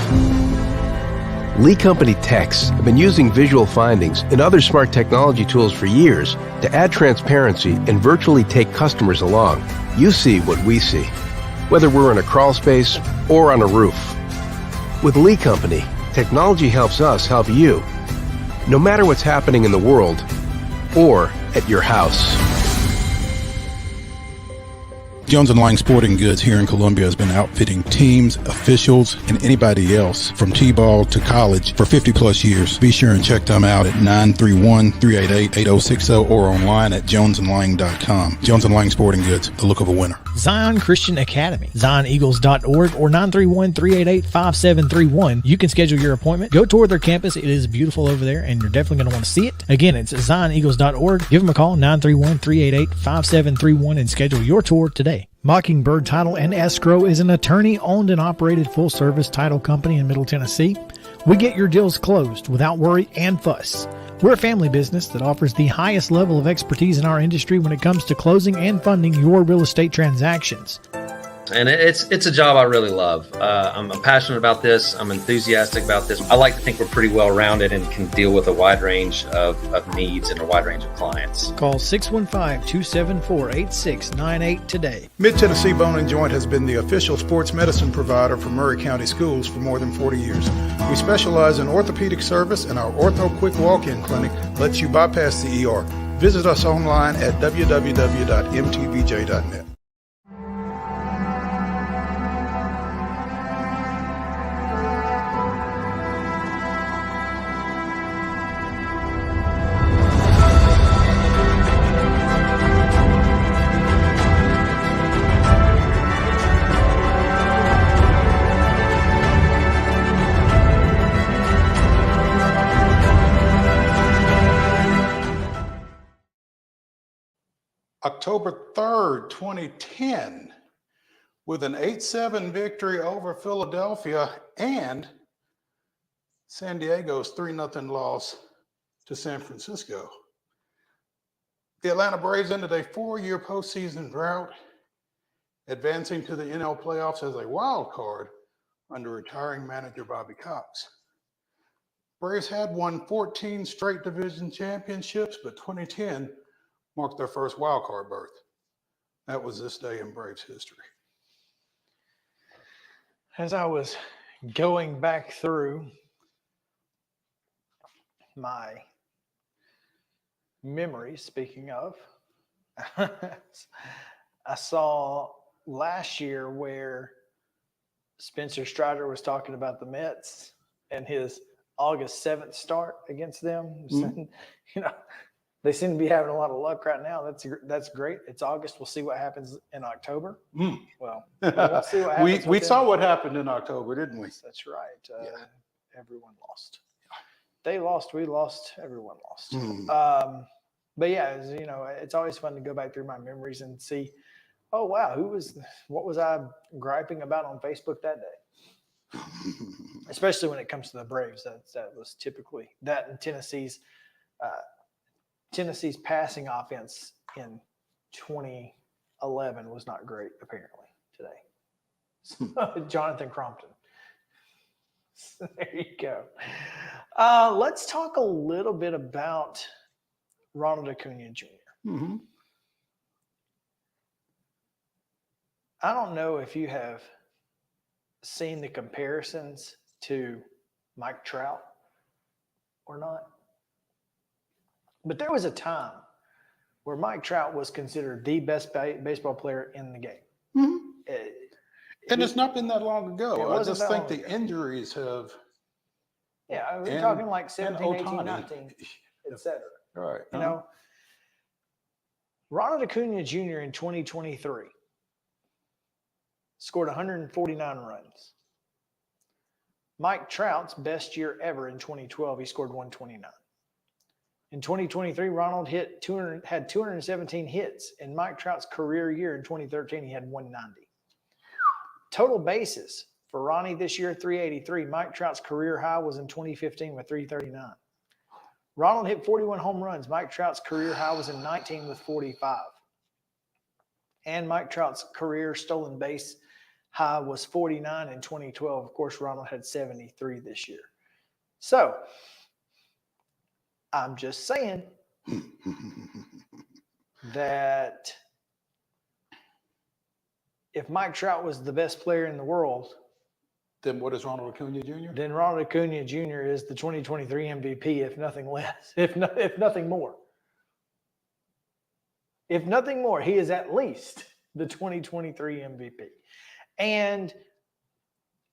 Lee Company techs have been using visual findings and other smart technology tools for years to add transparency and virtually take customers along. You see what we see, whether we're in a crawl space or on a roof. With Lee Company, technology helps us help you, no matter what's happening in the world or at your house. Jones & Lang Sporting Goods here in Columbia has been outfitting teams, officials, and anybody else from T-ball to college for 50 plus years. Be sure and check them out at 931-388-8060 or online at jonesandlang.com. Jones & Lang Sporting Goods, the look of a winner. Zion Christian Academy, zioneagles.org or 931-388-5731. You can schedule your appointment. Go tour their campus. It is beautiful over there, and you're definitely going to want to see it. Again, it's zioneagles.org. Give them a call, 931-388-5731, and schedule your tour today. Mockingbird Title and Escrow is an attorney-owned and operated full-service title company in Middle Tennessee. We get your deals closed without worry and fuss. We're a family business that offers the highest level of expertise in our industry when it comes to closing and funding your real estate transactions. And it's a job I really love. I'm passionate about this. I'm enthusiastic about this. I like to think we're pretty well rounded and can deal with a wide range of needs and a wide range of clients. Call 615-274-8698 today. Mid-Tennessee Bone & Joint has been the official sports medicine provider for Murray County Schools for more than 40 years. We specialize in orthopedic service, and our Ortho Quick Walk-In Clinic lets you bypass the ER. Visit us online at www.mtbj.net. October 3rd, 2010, with an 8-7 victory over Philadelphia and San Diego's 3-0 loss to San Francisco. The Atlanta Braves ended a 4-year postseason drought, advancing to the NL playoffs as a wild card under retiring manager Bobby Cox. Braves had won 14 straight division championships, but 2010 marked their first wild card berth. That was this day in Braves history. As I was going back through my memories, speaking of, I saw last year where Spencer Strider was talking about the Mets and his August 7th start against them. Mm-hmm. You know, they seem to be having a lot of luck right now. That's great. It's August. We'll see what happens in October. Well, we'll see what happens. we saw what happened in October, didn't we? That's right. Everyone lost. They lost. We lost. Everyone lost. But yeah, you know, it's always fun to go back through my memories and see, oh wow, what was I griping about on Facebook that day? Especially when it comes to the Braves, that was typically that, and Tennessee's passing offense in 2011 was not great apparently today. Jonathan Crompton. There you go. Let's talk a little bit about Ronald Acuna Jr. Mm-hmm. I don't know if you have seen the comparisons to Mike Trout or not, but there was a time where Mike Trout was considered the best baseball player in the game. Mm-hmm. And it's not been that long ago. I just think the injuries have. Yeah, we're talking like 17, 18, 19, et cetera. Right. You know, Ronald Acuna Jr. in 2023 scored 149 runs. Mike Trout's best year ever in 2012, he scored 129. In 2023, Ronald had 217 hits. In Mike Trout's career year in 2013, he had 190. Total bases for Ronnie this year, 383. Mike Trout's career high was in 2015 with 339. Ronald hit 41 home runs. Mike Trout's career high was in 19 with 45. And Mike Trout's career stolen base high was 49 in 2012. Of course, Ronald had 73 this year. So, I'm just saying that if Mike Trout was the best player in the world, then what is Ronald Acuna Jr.? Then Ronald Acuna Jr. is the 2023 MVP, if nothing less, if nothing more. If nothing more, he is at least the 2023 MVP. And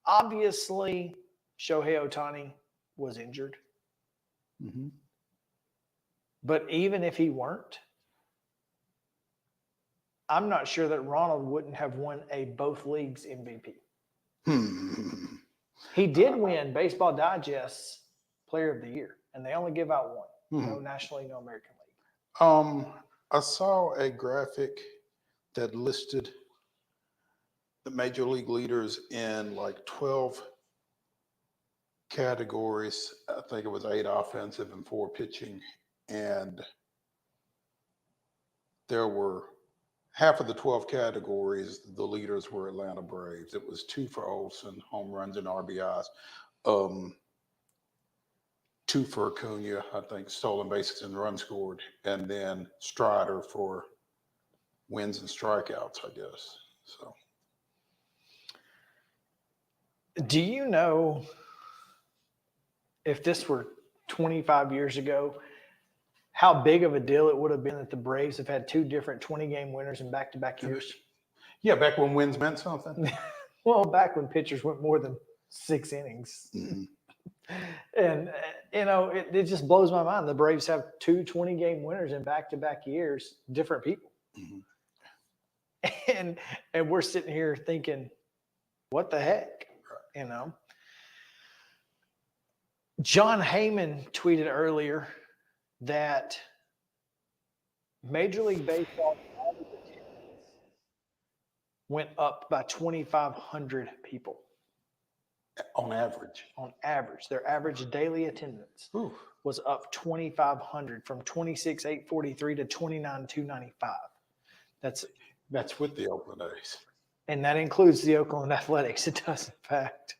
obviously, Shohei Ohtani was injured. Mm-hmm. But even if he weren't, I'm not sure that Ronald wouldn't have won a both leagues MVP. He did win Baseball Digest's Player of the Year, and they only give out one. No National League, no American League. I saw a graphic that listed the major league leaders in like 12 categories. I think it was 8 offensive and 4 pitching. And there were half of the 12 categories, the leaders were Atlanta Braves. It was 2 for Olsen, home runs and RBIs. 2 for Acuna, I think, stolen bases and runs scored. And then Strider for wins and strikeouts, I guess. So, do you know if this were 25 years ago, how big of a deal it would have been that the Braves have had 2 different 20-game winners in back-to-back years? Yeah, back when wins meant something. Well, back when pitchers went more than 6 innings. Mm-hmm. And, you know, it just blows my mind. The Braves have 2 20-game winners in back-to-back years, different people. Mm-hmm. And we're sitting here thinking, what the heck, you know? John Heyman tweeted earlier that Major League Baseball average attendance went up by 2,500 people. On average. On average, their average daily attendance was up 2,500 from 26,843 to 29,295. That's with the Oakland A's. And that includes the Oakland Athletics. It does, in fact.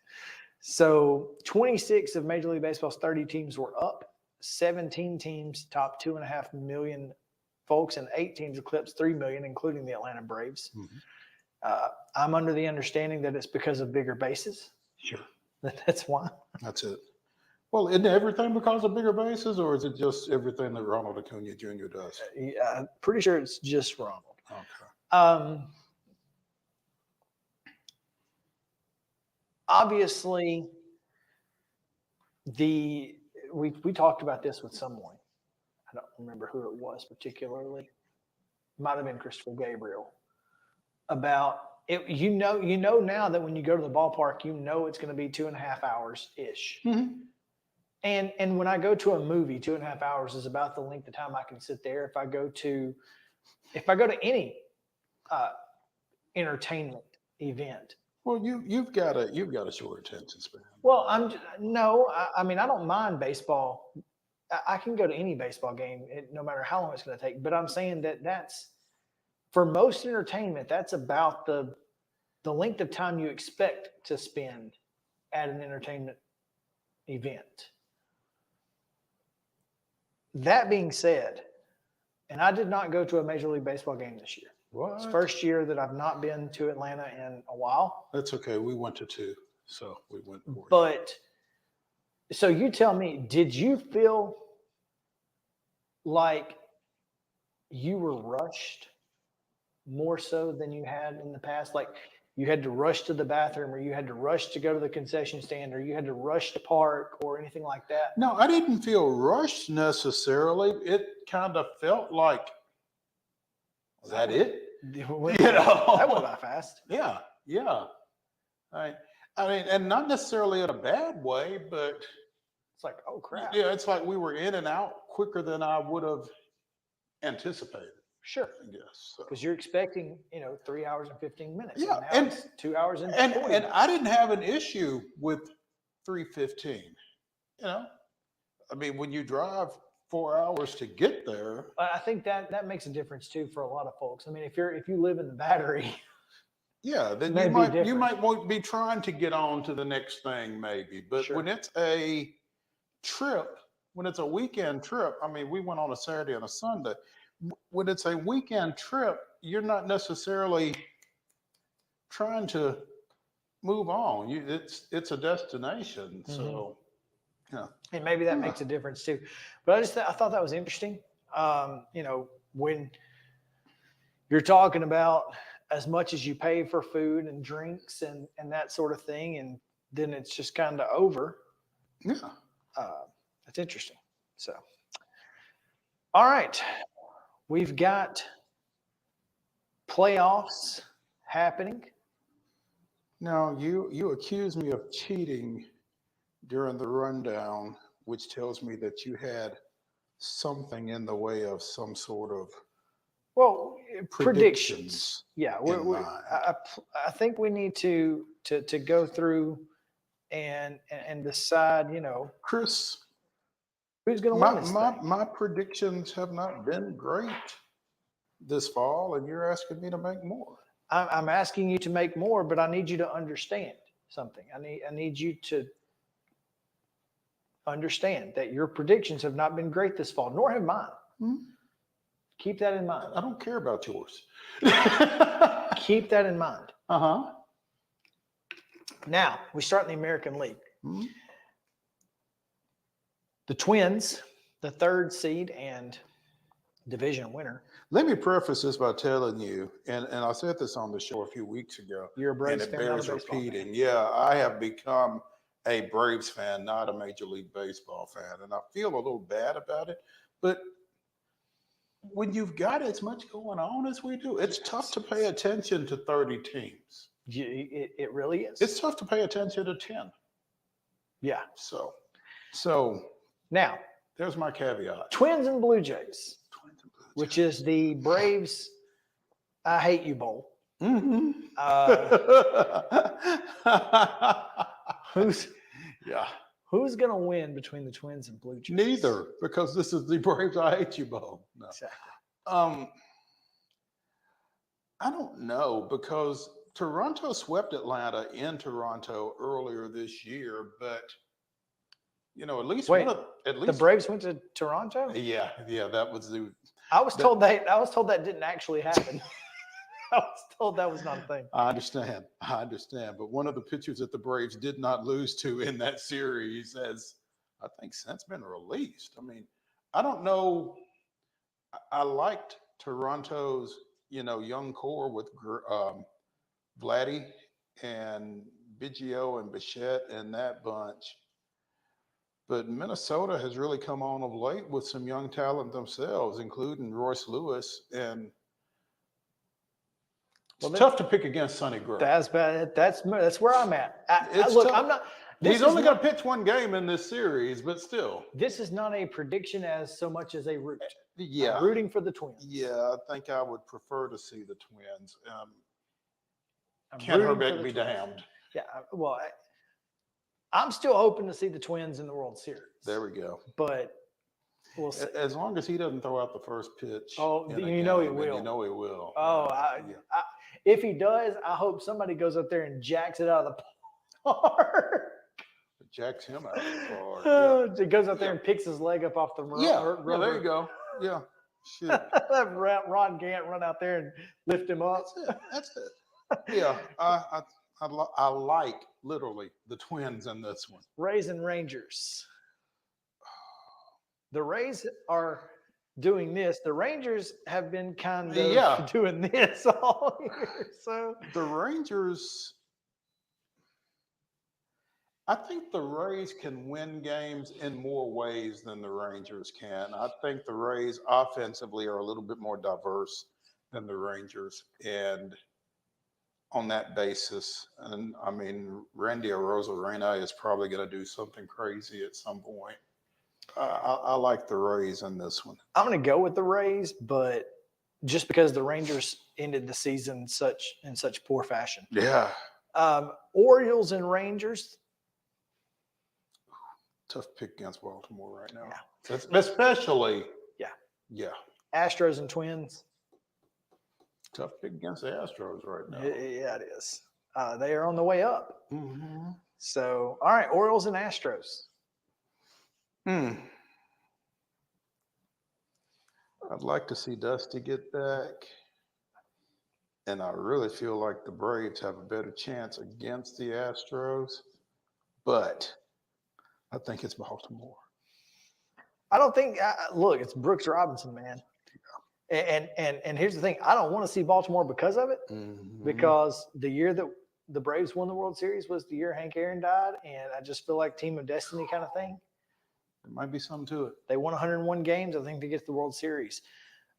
So 26 of Major League Baseball's 30 teams were up. 17 teams topped 2.5 million folks, and 8 teams eclipsed 3 million, including the Atlanta Braves. I'm under the understanding that it's because of bigger bases. Sure. That's why. That's it. Well, isn't everything because of bigger bases, or is it just everything that Ronald Acuna Jr. does? Yeah, I'm pretty sure it's just Ronald. Okay. Obviously, we talked about this with someone. I don't remember who it was particularly. Might have been Christopher Gabriel. About it, you know now that when you go to the ballpark, you know it's going to be 2.5 hours ish. And when I go to a movie, 2.5 hours is about the length of time I can sit there. If I go to any entertainment event. Well, you've got a short attention span. Well, I mean, I don't mind baseball. I can go to any baseball game, no matter how long it's going to take. But I'm saying that's for most entertainment, that's about the length of time you expect to spend at an entertainment event. That being said, and I did not go to a Major League Baseball game this year. What? It's the first year that I've not been to Atlanta in a while. That's okay. We went to 2, so we went. But so you tell me, did you feel like you were rushed more so than you had in the past? Like you had to rush to the bathroom, or you had to rush to go to the concession stand, or you had to rush to park, or anything like that? No, I didn't feel rushed necessarily. It kind of felt like, is that it? That went by fast. Yeah. I mean, and not necessarily in a bad way, but it's like, oh crap. Yeah, it's like we were in and out quicker than I would have anticipated. Sure. I guess. Because you're expecting, 3 hours and 15 minutes. Yeah, and now it's 2 hours and 40 minutes. I didn't have an issue with 3:15. I mean, when you drive 4 hours to get there. I think that makes a difference too for a lot of folks. I mean, if you live in the Battery, yeah, then you might be trying to get on to the next thing maybe. But when it's a trip, when it's a weekend trip, I mean, we went on a Saturday and a Sunday. When it's a weekend trip, you're not necessarily trying to move on. It's a destination, so. Yeah. And maybe that makes a difference too. But I thought that was interesting. When you're talking about as much as you pay for food and drinks and that sort of thing, and then it's just kind of over. Yeah. That's interesting. So, all right. We've got playoffs happening. Now, you accuse me of cheating during the rundown, which tells me that you had something in the way of some sort of predictions. Yeah, I think we need to go through and decide, Chris, who's going to win this thing. My predictions have not been great this fall, and you're asking me to make more. I'm asking you to make more, but I need you to understand something. I need you to understand that your predictions have not been great this fall, nor have mine. Keep that in mind. I don't care about yours. Keep that in mind. Uh-huh. Now, we start in the American League. The Twins, the 3rd seed and division winner. Let me preface this by telling you, and I said this on the show a few weeks ago. You're a Braves fan. And it bears repeating. Yeah, I have become a Braves fan, not a Major League Baseball fan. And I feel a little bad about it. But when you've got as much going on as we do, it's tough to pay attention to 30 teams. It really is. It's tough to pay attention to 10. Yeah. So now, there's my caveat. Twins and Blue Jays. Twins and Blue which is the Braves I Hate You Bowl. Mm-hmm. Who's going to win between the Twins and Blue Jays? Neither, because this is the Braves I Hate You Bowl. No. Exactly. I don't know, because Toronto swept Atlanta in Toronto earlier this year, but at least the Braves went to Toronto? Yeah, that was the. I was told that didn't actually happen. I was told that was not a thing. I understand, but one of the pitchers that the Braves did not lose to in that series has, I think, since been released. I mean, I don't know. I liked Toronto's, young core with Vladdy and Biggio and Bichette and that bunch. But Minnesota has really come on of late with some young talent themselves, including Royce Lewis. And it's tough to pick against Sonny Gray. That's bad. That's where I'm at. Look, I'm not. He's only going to pitch one game in this series, but still. This is not a prediction as so much as a root. Yeah. I'm rooting for the Twins. Yeah, I think I would prefer to see the Twins. Ken Herbeck be damned. Yeah, well, I'm still hoping to see the Twins in the World Series. There we go. But we'll see. As long as he doesn't throw out the first pitch. Oh, you know he will. You know he will. Oh, if he does, I hope somebody goes up there and jacks it out of the park. Jacks him out of the park. He goes up there and picks his leg up off the rubber. Yeah, there you go. Yeah. Shit. Let Ron Gant run out there and lift him up. That's it. Yeah, I like literally the Twins in this one. Rays and Rangers. The Rays are doing this. The Rangers have been kind of doing this all year. So the Rangers, I think the Rays can win games in more ways than the Rangers can. I think the Rays offensively are a little bit more diverse than the Rangers. And on that basis, and I mean, Randy Arozarena is probably going to do something crazy at some point. I like the Rays in this one. I'm going to go with the Rays, but just because the Rangers ended the season in such poor fashion. Yeah. Orioles and Rangers. Tough pick against Baltimore right now. Yeah. Especially. Yeah. Astros and Twins. Tough pick against the Astros right now. Yeah, it is. They are on the way up. Mm-hmm. So, all right, Orioles and Astros. I'd like to see Dusty get back. And I really feel like the Braves have a better chance against the Astros. But I think it's Baltimore. I don't think look, it's Brooks Robinson, man. And here's the thing. I don't want to see Baltimore because of it. Mm-hmm. Because the year that the Braves won the World Series was the year Hank Aaron died. And I just feel like team of destiny kind of thing. There might be something to it. They won 101 games. I think they get to the World Series.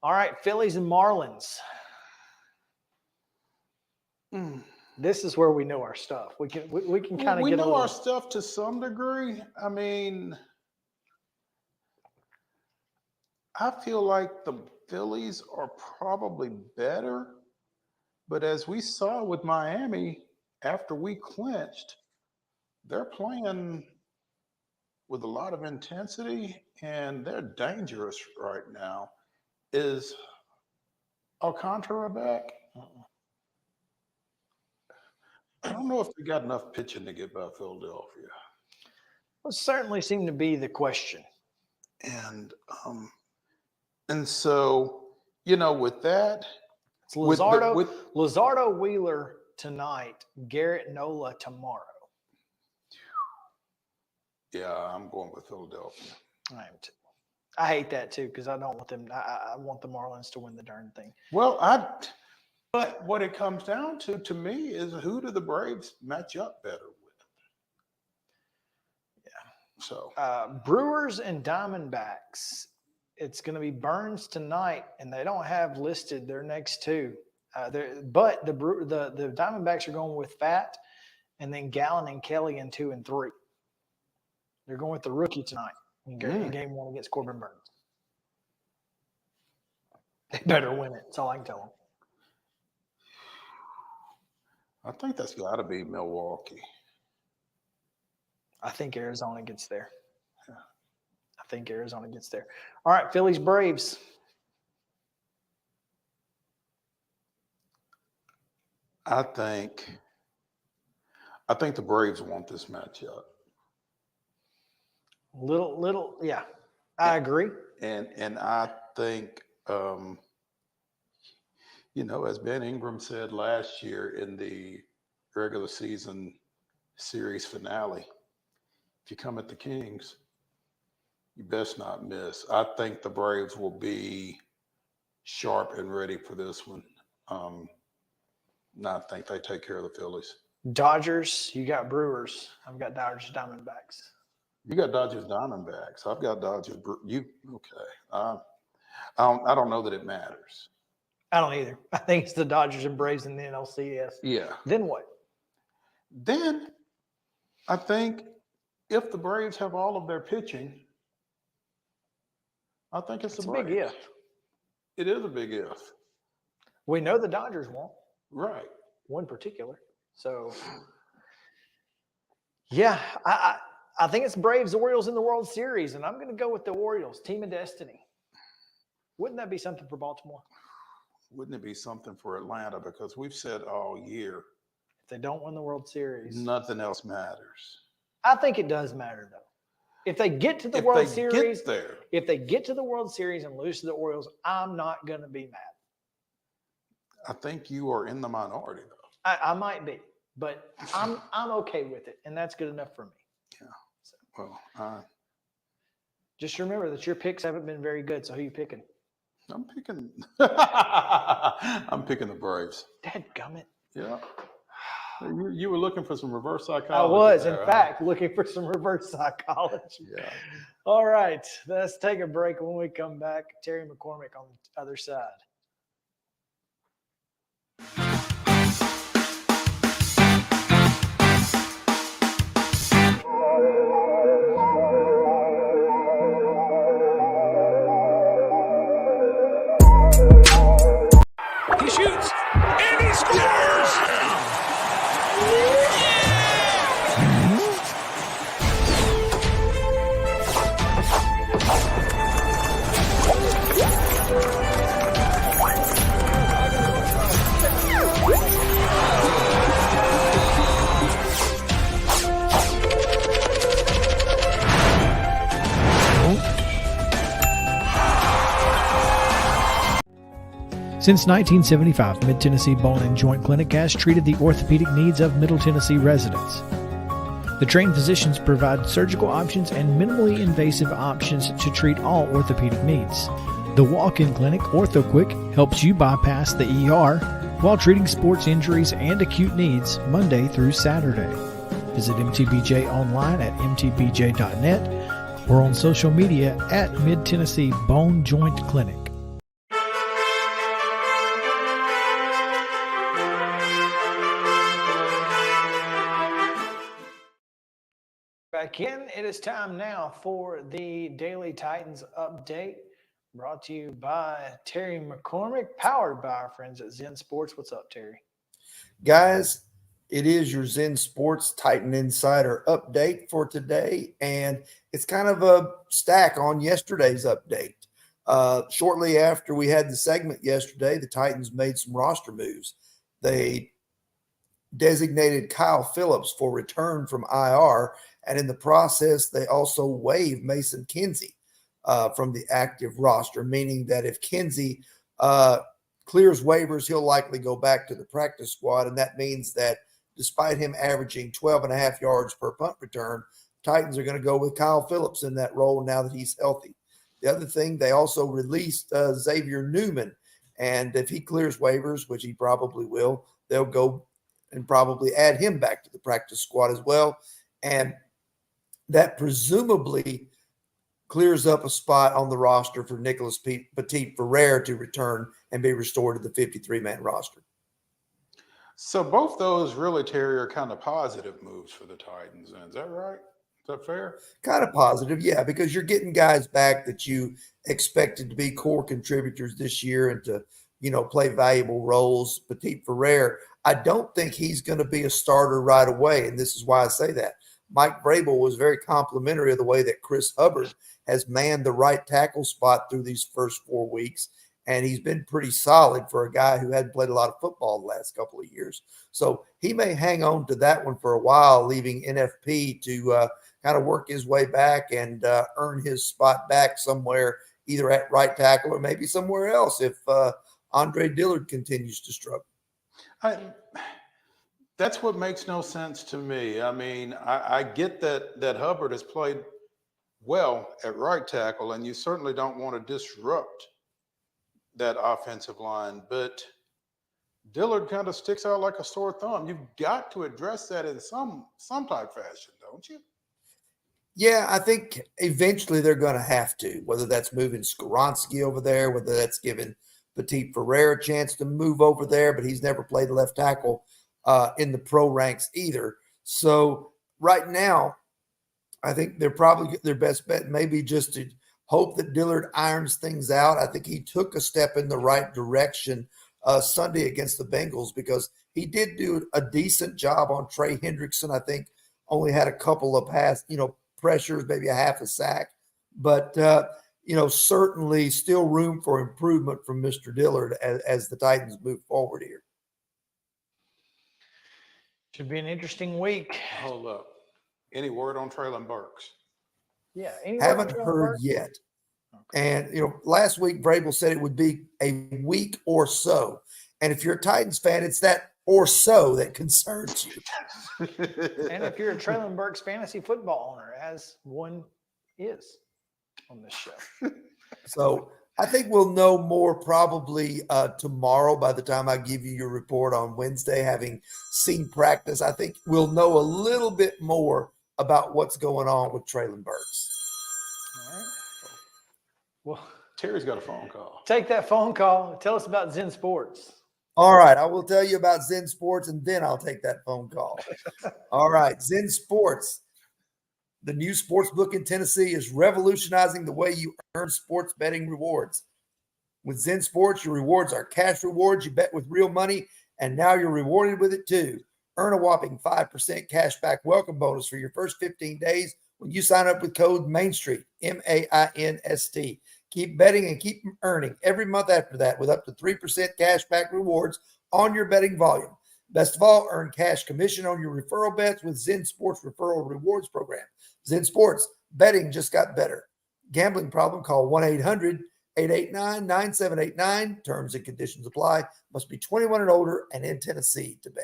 All right, Phillies and Marlins. This is where we know our stuff. We can kind of get know our stuff to some degree. I mean, I feel like the Phillies are probably better, but as we saw with Miami after we clinched, they're playing with a lot of intensity and they're dangerous right now. Is Alcantara back? I don't know if they got enough pitching to get by Philadelphia. Well, it certainly seemed to be the question. And so, with that, it's Luzardo Wheeler tonight, Garrett Nola tomorrow. Yeah, I'm going with Philadelphia. I am too. I hate that too because I don't want them. I want the Marlins to win the darn thing. Well, but what it comes down to me, is who do the Braves match up better with? Yeah. So Brewers and Diamondbacks. It's going to be Burns tonight, and they don't have listed their next two. But the Diamondbacks are going with Fat, and then Gallen and Kelly in 2 and 3. They're going with the rookie tonight in game 1 against Corbin Burns. They better win it. That's all I can tell them. I think that's got to be Milwaukee. I think Arizona gets there. I think Arizona gets there. All right, Phillies, Braves. I think the Braves want this matchup. Little, yeah, I agree. And I think, as Ben Ingram said last year in the regular season series finale, if you come at the Kings, you best not miss. I think the Braves will be sharp and ready for this one. And I think they take care of the Phillies. Dodgers, you got Brewers. I've got Dodgers, Diamondbacks. You got Dodgers, Diamondbacks. I've got Dodgers. Okay? I don't know that it matters. I don't either. I think it's the Dodgers and Braves in the NLCS. Yeah. Then what? Then I think if the Braves have all of their pitching, I think it's a Braves. big if. It is a big if. We know the Dodgers won't. Right. One particular. So, yeah, I think it's Braves, Orioles in the World Series, and I'm going to go with the Orioles, team of destiny. Wouldn't that be something for Baltimore? Wouldn't it be something for Atlanta? Because we've said all year, if they don't win the World Series, nothing else matters. I think it does matter, though. If they get to the World Series, if they get to the World Series and lose to the Orioles, I'm not going to be mad. I think you are in the minority, though. I might be, but I'm okay with it, and that's good enough for me. Yeah. So, well, just remember that your picks haven't been very good. So who are you picking? I'm picking. I'm picking the Braves. Dadgummit. Yeah. You were looking for some reverse psychology. I was, in fact, looking for some reverse psychology. Yeah. All right, let's take a break. When we come back, Terry McCormick on the other side. He shoots, and he scores! Since 1975, Mid-Tennessee Bone and Joint Clinic has treated the orthopedic needs of Middle Tennessee residents. The trained physicians provide surgical options and minimally invasive options to treat all orthopedic needs. The walk-in clinic, OrthoQuick, helps you bypass the ER while treating sports injuries and acute needs Monday through Saturday. Visit MTBJ online at mtbj.net or on social media at Mid-Tennessee Bone Joint Clinic. Back in, it is time now for the Daily Titans update, brought to you by Terry McCormick, powered by our friends at Zen Sports. What's up, Terry? Guys, it is your Zen Sports Titan Insider update for today, and it's kind of a stack on yesterday's update. Shortly after we had the segment yesterday, the Titans made some roster moves. They designated Kyle Phillips for return from IR, and in the process, they also waived Mason Kinsey from the active roster, meaning that if Kinsey clears waivers, he'll likely go back to the practice squad, and that means that despite him averaging 12.5 yards per punt return, Titans are going to go with Kyle Phillips in that role now that he's healthy. The other thing, they also released Xavier Newman, and if he clears waivers, which he probably will, they'll go and probably add him back to the practice squad as well. And that presumably clears up a spot on the roster for Nicholas Petit Ferrer to return and be restored to the 53-man roster. So both those really, Terry, are kind of positive moves for the Titans. Is that right? that fair? Kind of positive, yeah, because you're getting guys back that you expected to be core contributors this year and to, play valuable roles. Petit Ferrer, I don't think he's going to be a starter right away, and this is why I say that. Mike Vrabel was very complimentary of the way that Chris Hubbard has manned the right tackle spot through these first 4 weeks, and he's been pretty solid for a guy who hadn't played a lot of football the last couple of years. So he may hang on to that one for a while, leaving NFP to kind of work his way back and earn his spot back somewhere, either at right tackle or maybe somewhere else if Andre Dillard continues to struggle. That's what makes no sense to me. I mean, I get that Hubbard has played well at right tackle, and you certainly don't want to disrupt that offensive line, but Dillard kind of sticks out like a sore thumb. You've got to address that in some type fashion, don't you? Yeah, I think eventually they're going to have to, whether that's moving Skoronski over there, whether that's giving Petit Ferrer a chance to move over there, but he's never played left tackle in the pro ranks either. So right now, I think they're probably their best bet maybe just to hope that Dillard irons things out. I think he took a step in the right direction Sunday against the Bengals because he did do a decent job on Trey Hendrickson. I think only had a couple of pressures, maybe a half a sack, but certainly still room for improvement from Mr. Dillard as the Titans move forward here. Should be an interesting week. Hold up. Any word on Traylon Burks? Yeah. Haven't heard yet. Okay. And, last week Vrabel said it would be a week or so. And if you're a Titans fan, it's that or so that concerns you. And if you're a Traylon Burks fantasy football owner, as one is on this show. So I think we'll know more probably tomorrow by the time I give you your report on Wednesday, having seen practice. I think we'll know a little bit more about what's going on with Traylon Burks. All right. Well, Terry's got a phone call. Take that phone call. Tell us about Zen Sports. All right. I will tell you about Zen Sports, and then I'll take that phone call. All right. Zen Sports. The new sports book in Tennessee is revolutionizing the way you earn sports betting rewards. With Zen Sports, your rewards are cash rewards. You bet with real money, and now you're rewarded with it too. Earn a whopping 5% cash back welcome bonus for your first 15 days when you sign up with code MAINSTREET, MAINST. Keep betting and keep earning every month after that with up to 3% cash back rewards on your betting volume. Best of all, earn cash commission on your referral bets with Zen Sports Referral Rewards Program. Zen Sports, betting just got better. Gambling problem, call 1-800-889-9789. Terms and conditions apply. Must be 21 and older and in Tennessee to bet.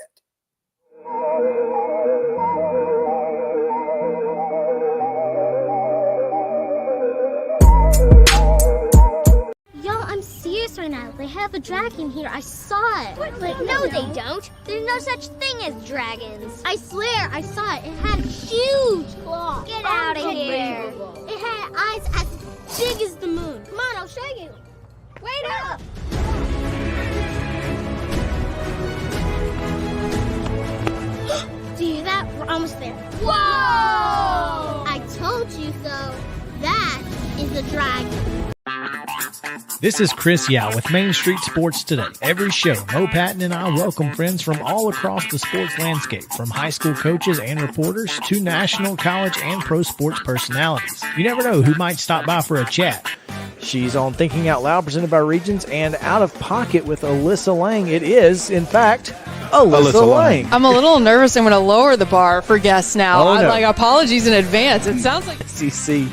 I'm serious right now. They have a dragon here. I saw it. But no, they don't. There's no such thing as dragons. I swear, I saw it. It had huge claws. Get out of here. It had eyes as big as the moon. Come on, I'll show you. Wait up. Do you hear that? We're almost there. Whoa! I told you so. That is a dragon. This is Chris Yao with Main Street Sports Today. Every show, Mo Patton and I welcome friends from all across the sports landscape, from high school coaches and reporters to national, college, and pro sports personalities. You never know who might stop by for a chat. She's on Thinking Out Loud, presented by Regions, and Out of Pocket with Alyssa Lang. It is, in fact, Alyssa Lang. I'm a little nervous. I'm going to lower the bar for guests now. Oh, no. Apologies in advance. It sounds like SEC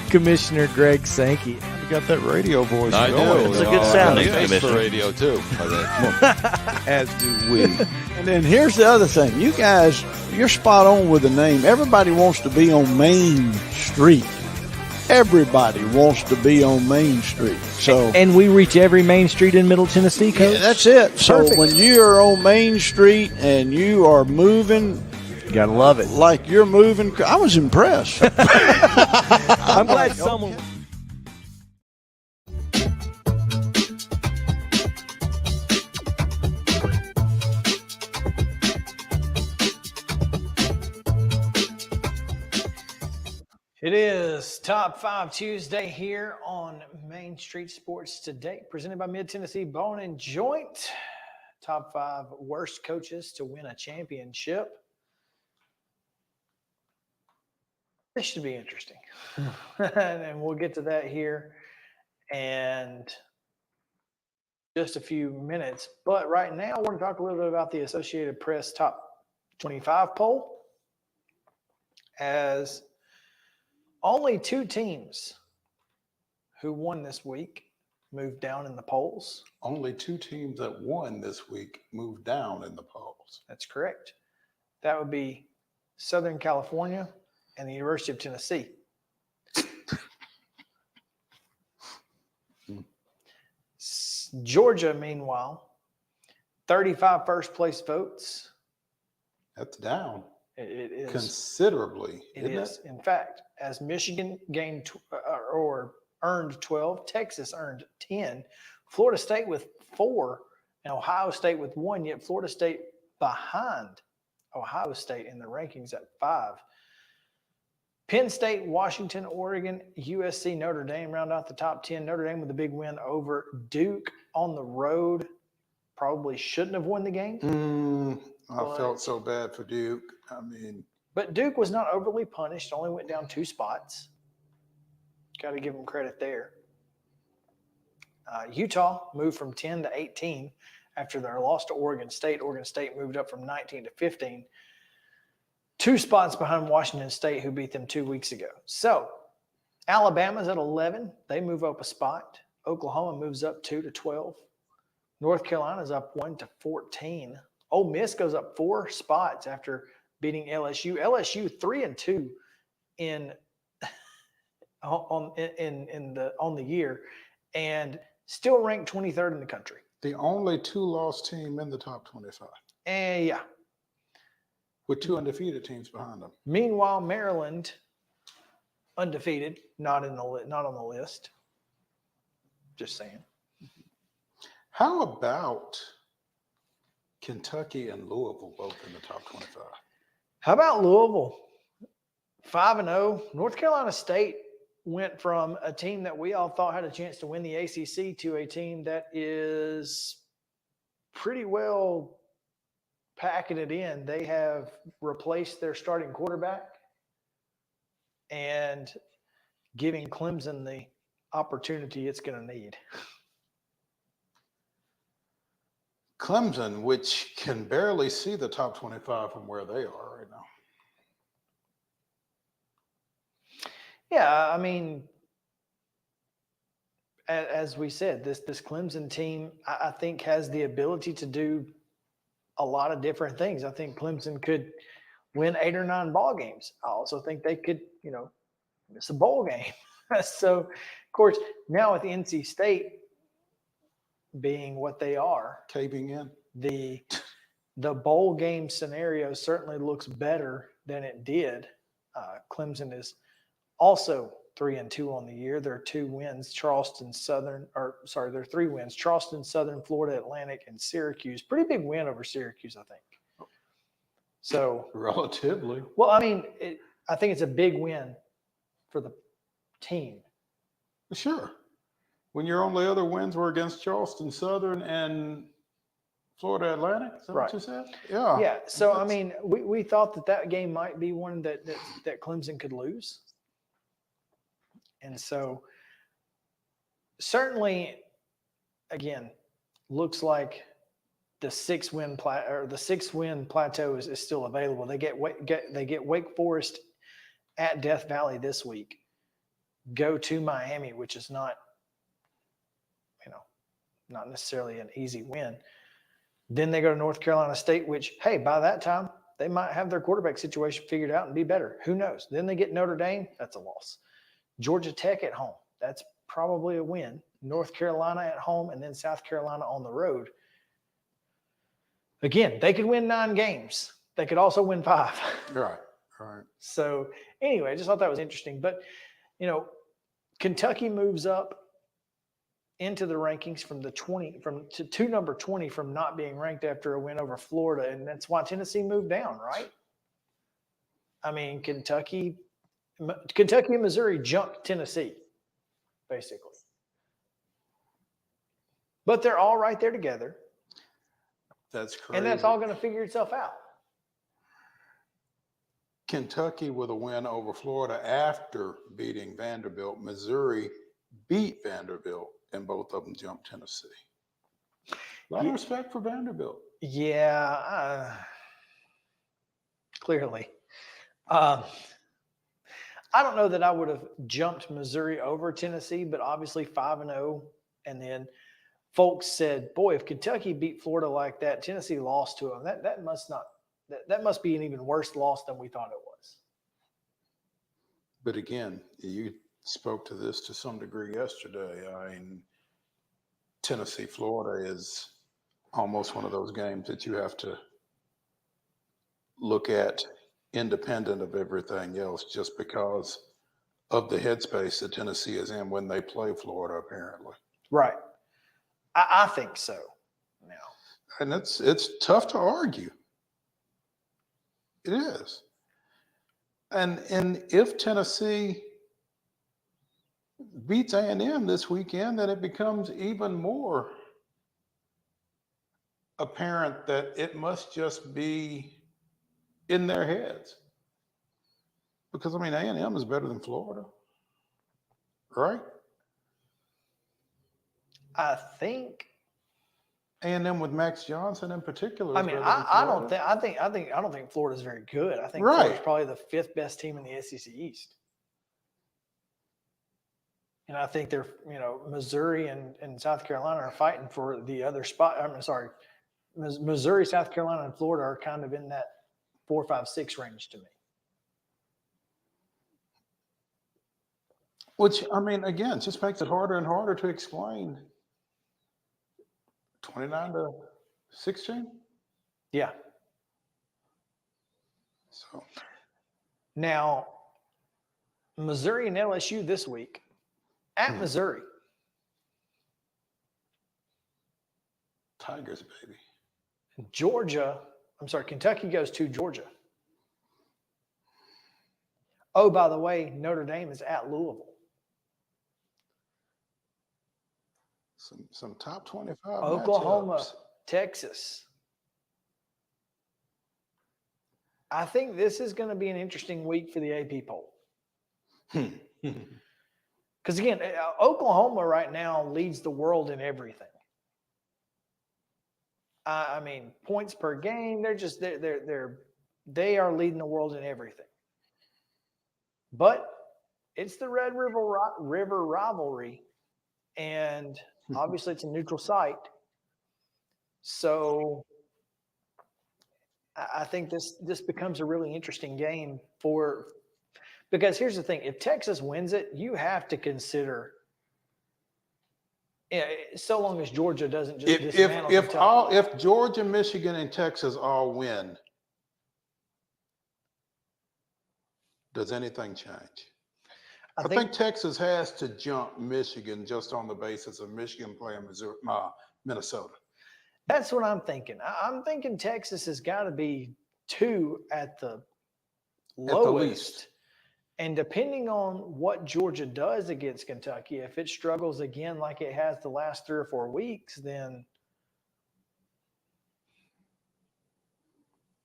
Commissioner Greg Sankey. Got that radio voice. I do. It's a good sounding Thanks for radio too. As do we. And then here's the other thing. You guys, you're spot on with the name. Everybody wants to be on Main Street. Everybody wants to be on Main Street. So, and we reach every Main Street in Middle Tennessee, Coach. Yeah, that's it. So Perfect. when you're on Main Street and you are moving, you gotta love it. Like you're moving. I was impressed. I'm glad someone. It is Top 5 Tuesday here on Main Street Sports Today, presented by Mid-Tennessee Bone and Joint. Top 5 worst coaches to win a championship. This should be interesting. And we'll get to that here in just a few minutes. But right now, we're going to talk a little bit about the Associated Press Top 25 poll, as only 2 teams who won this week moved down in the polls. Only 2 teams that won this week moved down in the polls. That's correct. That would be Southern California and the University of Tennessee. Georgia, meanwhile, 35 first place votes. That's down. It is considerably. It is. In fact, as Michigan gained or earned 12, Texas earned 10, Florida State with 4, and Ohio State with 1. Yet Florida State behind Ohio State in the rankings at 5. Penn State, Washington, Oregon, USC, Notre Dame round out the top 10. Notre Dame with a big win over Duke on the road. Probably shouldn't have won the game. I felt so bad for Duke. But Duke was not overly punished. Only went down 2 spots. Got to give them credit there. Utah moved from 10 to 18 after their loss to Oregon State. Oregon State moved up from 19 to 15. 2 spots behind Washington State, who beat them 2 weeks ago. So Alabama's at 11. They move up a spot. Oklahoma moves up 2 to 12. North Carolina's up 1 to 14. Ole Miss goes up 4 spots after beating LSU. LSU 3-2 on the year, and still ranked 23rd in the country. The only 2-loss team in the top 25. Yeah. With 2 undefeated teams behind them. Meanwhile, Maryland, undefeated, not on the list. Just saying. How about Kentucky and Louisville both in the top 25? How about Louisville? 5-0. North Carolina State went from a team that we all thought had a chance to win the ACC to a team that is pretty well packing it in. They have replaced their starting quarterback and giving Clemson the opportunity it's going to need. Clemson, which can barely see the top 25 from where they are right now. Yeah, as we said, this Clemson team, I think, has the ability to do a lot of different things. I think Clemson could win 8 or 9 ball games. I also think they could, miss a bowl game. So, of course, now with NC State being what they are, caving in, the bowl game scenario certainly looks better than it did. Clemson is also 3-2 on the year. There are 2 wins, there are 3 wins: Charleston, Southern, Florida Atlantic, and Syracuse. Pretty big win over Syracuse, I think. So relatively. Well, I think it's a big win for the team. Sure. When your only other wins were against Charleston Southern and Florida Atlantic, is that what you said? Yeah. Yeah. So, we thought that game might be one that Clemson could lose. And so, certainly, again, looks like the 6-win plateau is still available. They get Wake Forest at Death Valley this week. Go to Miami, which is not necessarily an easy win. Then they go to North Carolina State, which, hey, by that time, they might have their quarterback situation figured out and be better. Who knows? Then they get Notre Dame. That's a loss. Georgia Tech at home. That's probably a win. North Carolina at home, and then South Carolina on the road. Again, they could win 9 games. They could also win 5. Right. So anyway, I just thought that was interesting. But, Kentucky moves up into the rankings to number 20 from not being ranked after a win over Florida. And that's why Tennessee moved down, right? Kentucky Kentucky and Missouri jumped Tennessee, basically. But they're all right there together. That's crazy. And that's all going to figure itself out. Kentucky with a win over Florida after beating Vanderbilt. Missouri beat Vanderbilt, and both of them jumped Tennessee. A lot of respect for Vanderbilt. Yeah, clearly. I don't know that I would have jumped Missouri over Tennessee, but obviously 5-0. And then folks said, boy, if Kentucky beat Florida like that, Tennessee lost to them. That must be an even worse loss than we thought it was. But again, you spoke to this to some degree yesterday. I mean, Tennessee, Florida is almost one of those games that you have to look at independent of everything else, just because of the headspace that Tennessee is in when they play Florida, apparently. Right. I think so. Now, and it's tough to argue. It is. And if Tennessee beats A&M this weekend, then it becomes even more apparent that it must just be in their heads. Because, I mean, A&M is better than Florida, right? I think A&M with Max Johnson in particular. I mean, I don't think Florida's very good. I think Florida's probably the 5th best team in the SEC East. And I think they're, Missouri and South Carolina are fighting for the other spot. I'm sorry, Missouri, South Carolina, and Florida are kind of in that 4, 5, 6 range to me. Which, I mean, again, just makes it harder and harder to explain. 29-16? Yeah. So now, Missouri and LSU this week at Missouri. Tigers, baby. Kentucky goes to Georgia. Oh, by the way, Notre Dame is at Louisville. Some top 25 Oklahoma, matchups. Texas. I think this is going to be an interesting week for the AP poll. Because again, Oklahoma right now leads the world in everything. I mean, points per game, they are leading the world in everything. But it's the Red River rivalry, and obviously it's a neutral site. So I think this becomes a really interesting game because here's the thing. If Texas wins it, you have to consider so long as Georgia doesn't just dismantle Kentucky. If Georgia, Michigan, and Texas all win, does anything change? I think Texas has to jump Michigan just on the basis of Michigan playing Minnesota. That's what I'm thinking. I'm thinking Texas has got to be 2 at the lowest. At the least. And depending on what Georgia does against Kentucky, if it struggles again like it has the last 3 or 4 weeks, then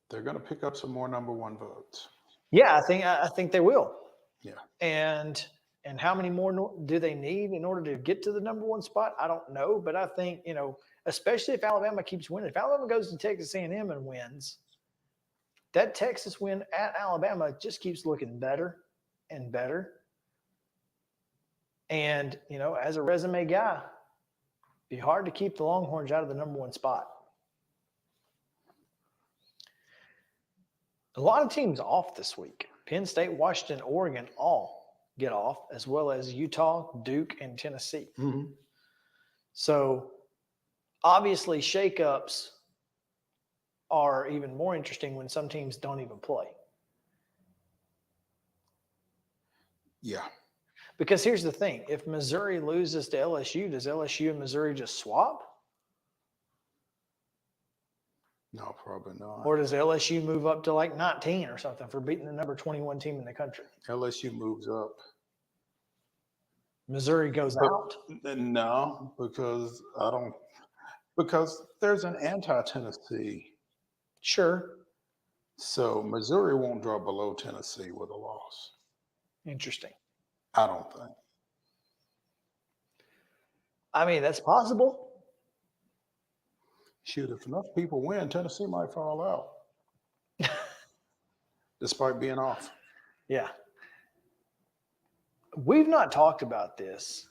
they're going to pick up some more number 1 votes. Yeah, I think they will. Yeah. And how many more do they need in order to get to the number 1 spot? I don't know, but I think, especially if Alabama keeps winning. If Alabama goes to Texas A&M and wins, that Texas win at Alabama just keeps looking better and better. And, as a resume guy, it'd be hard to keep the Longhorns out of the number 1 spot. A lot of teams off this week. Penn State, Washington, Oregon all get off, as well as Utah, Duke, and Tennessee. Mm-hmm. So obviously shakeups are even more interesting when some teams don't even play. Yeah. Because here's the thing. If Missouri loses to LSU, does LSU and Missouri just swap? No, probably not. Or does LSU move up to like 19 or something for beating the number 21 team in the country? LSU moves up. Missouri goes out? No, because there's an anti-Tennessee. Sure. So Missouri won't drop below Tennessee with a loss. Interesting. I don't think. I mean, that's possible. Shoot, if enough people win, Tennessee might fall out. Despite being off. Yeah. We've not talked about this,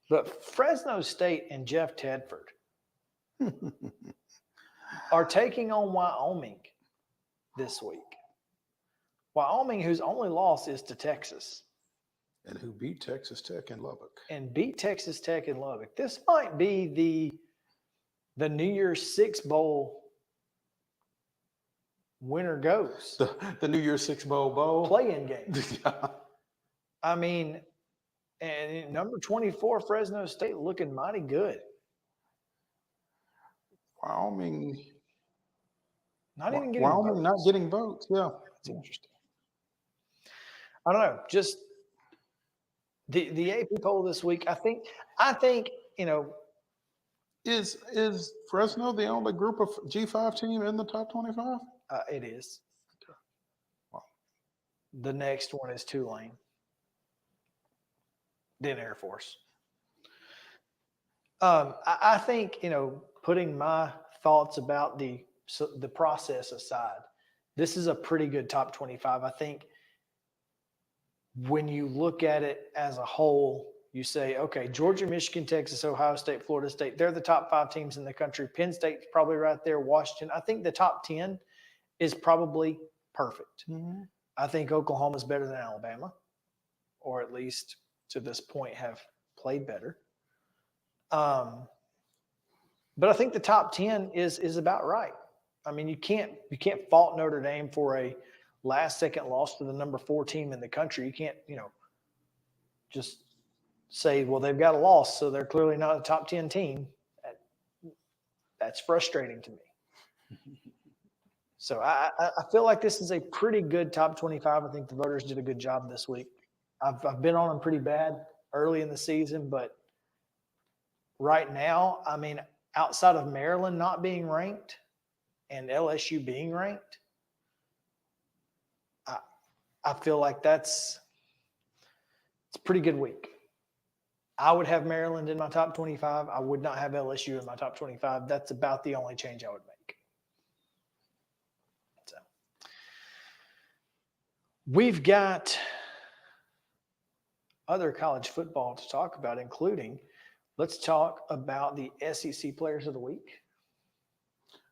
but Fresno State and Jeff Tedford are taking on Wyoming this week. Wyoming, whose only loss is to Texas. And who beat Texas Tech in Lubbock. This might be the New Year's Six Bowl winner goes. The New Year's Six Bowl play-in game. I mean, and number 24, Fresno State looking mighty good. Wyoming not getting votes. Yeah. That's interesting. I don't know. Just the AP poll this week, I think, Is Fresno the only group of G5 team in the top 25? It is. Wow. The next one is Tulane. Then Air Force. I think, putting my thoughts about the process aside, this is a pretty good top 25. I think when you look at it as a whole, you say, okay, Georgia, Michigan, Texas, Ohio State, Florida State, they're the top 5 teams in the country. Penn State's probably right there. Washington. I think the top 10 is probably perfect. Mm-hmm. I think Oklahoma's better than Alabama, or at least to this point have played better. But I think the top 10 is about right. I mean, you can't fault Notre Dame for a last-second loss to the number 4 team in the country. You can't, just say, well, they've got a loss, so they're clearly not a top 10 team. That's frustrating to me. So I feel like this is a pretty good top 25. I think the voters did a good job this week. I've been on them pretty bad early in the season, but right now, I mean, outside of Maryland not being ranked and LSU being ranked, I feel like it's a pretty good week. I would have Maryland in my top 25. I would not have LSU in my top 25. That's about the only change I would make. So we've got other college football to talk about, including, let's talk about the SEC Players of the Week.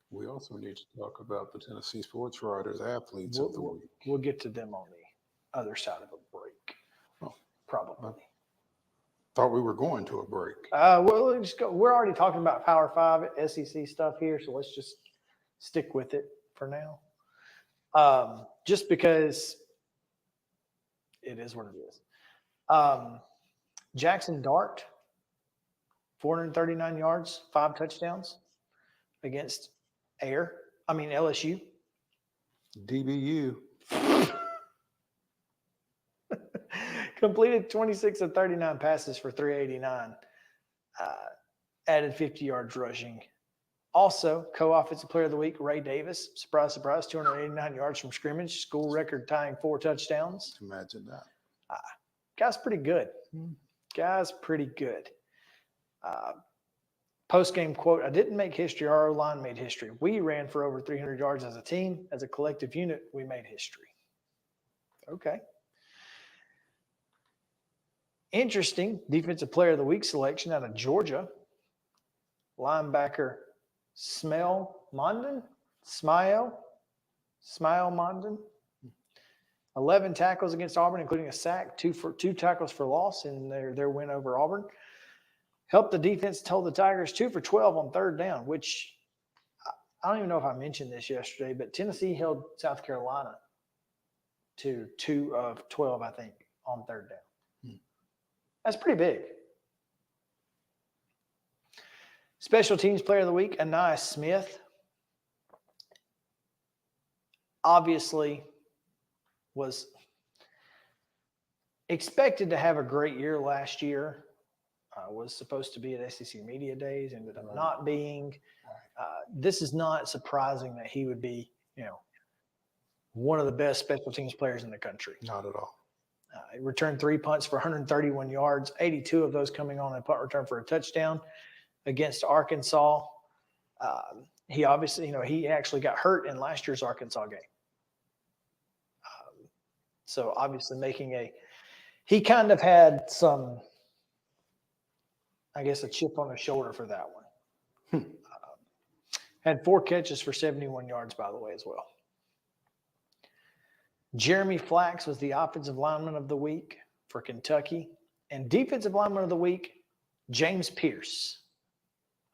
We also need to talk about the Tennessee Sports Writers Athletes of the Week. We'll get to them on the other side of a break. Oh, probably. Thought we were going to a break. Well, let's go. We're already talking about Power 5 SEC stuff here, so let's just stick with it for now. Just because it is what it is. Jackson Dart, 439 yards, 5 touchdowns against LSU. DBU. Completed 26 of 39 passes for 389. Added 50 yards rushing. Also, co-offensive player of the week, Ray Davis. Surprise, surprise, 289 yards from scrimmage. School record tying 4 touchdowns. Imagine that. Guy's pretty good. Guy's pretty good. Post-game quote, I didn't make history. Our O-line made history. We ran for over 300 yards as a team. As a collective unit, we made history. Okay. Interesting defensive player of the week selection out of Georgia. Linebacker Smile Mondon. 11 tackles against Auburn, including a sack, 2 tackles for loss in their win over Auburn. Helped the defense hold the Tigers 2 for 12 on third down, which I don't even know if I mentioned this yesterday, but Tennessee held South Carolina to 2 of 12, I think, on third down. That's pretty big. Special teams player of the week, Anais Smith. obviously was expected to have a great year last year. Was supposed to be at SEC Media Days, ended up not being. This is not surprising that he would be, one of the best special teams players in the country. Not at all. He returned 3 punts for 131 yards, 82 of those coming on a punt return for a touchdown against Arkansas. He obviously, he actually got hurt in last year's Arkansas game. So obviously he kind of had some, I guess, a chip on his shoulder for that one. Had 4 catches for 71 yards, by the way, as well. Jeremy Flax was the offensive lineman of the week for Kentucky. And defensive lineman of the week, James Pierce,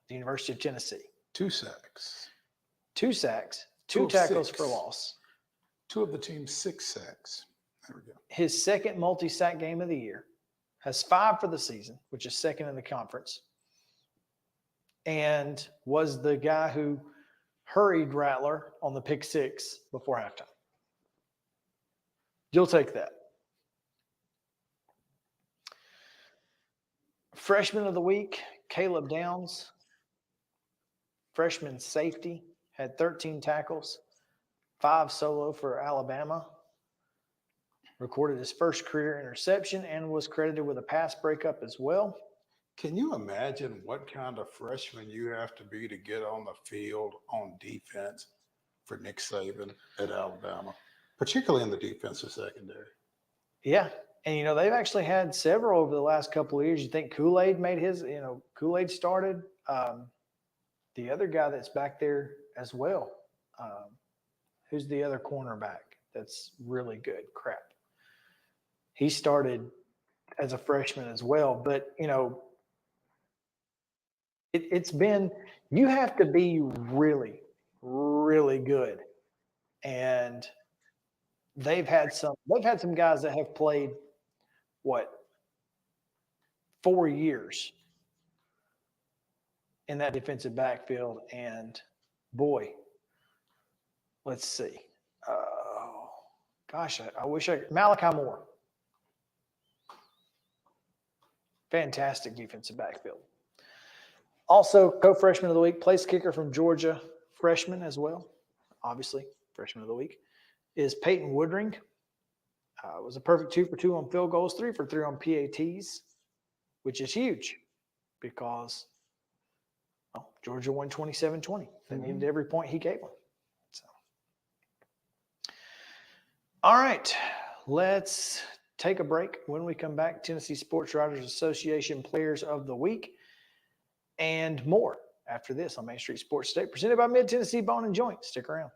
the University of Tennessee. 2 sacks. 2 sacks, 2 tackles for loss. 2 of the team's 6 sacks. There we go. His second multi-sack game of the year. Has 5 for the season, which is second in the conference. And was the guy who hurried Rattler on the pick 6 before halftime. You'll take that. Freshman of the week, Caleb Downs. Freshman safety, had 13 tackles, 5 solo for Alabama. Recorded his first career interception and was credited with a pass breakup as well. Can you imagine what kind of freshman you have to be to get on the field on defense for Nick Saban at Alabama, particularly in the defensive secondary? Yeah. And, they've actually had several over the last couple of years. You think Kool-Aid made his, Kool-Aid started. The other guy that's back there as well, who's the other cornerback that's really good? Crap. He started as a freshman as well. But, it's been – you have to be really, really good. And they've had some guys that have played, 4 years in that defensive backfield. And, boy, let's see. I wish Malachi Moore. Fantastic defensive backfield. Also, co-freshman of the week, place kicker from Georgia, freshman as well, obviously, freshman of the week, is Peyton Woodring. Was a perfect 2 for 2 on field goals, 3 for 3 on PATs, which is huge because Georgia won 27-20. They needed every point he gave them. So. All right, let's take a break. When we come back, Tennessee Sports Writers Association Players of the Week and more after this on Main Street Sports Today, presented by Mid-Tennessee Bone and Joint. Stick around.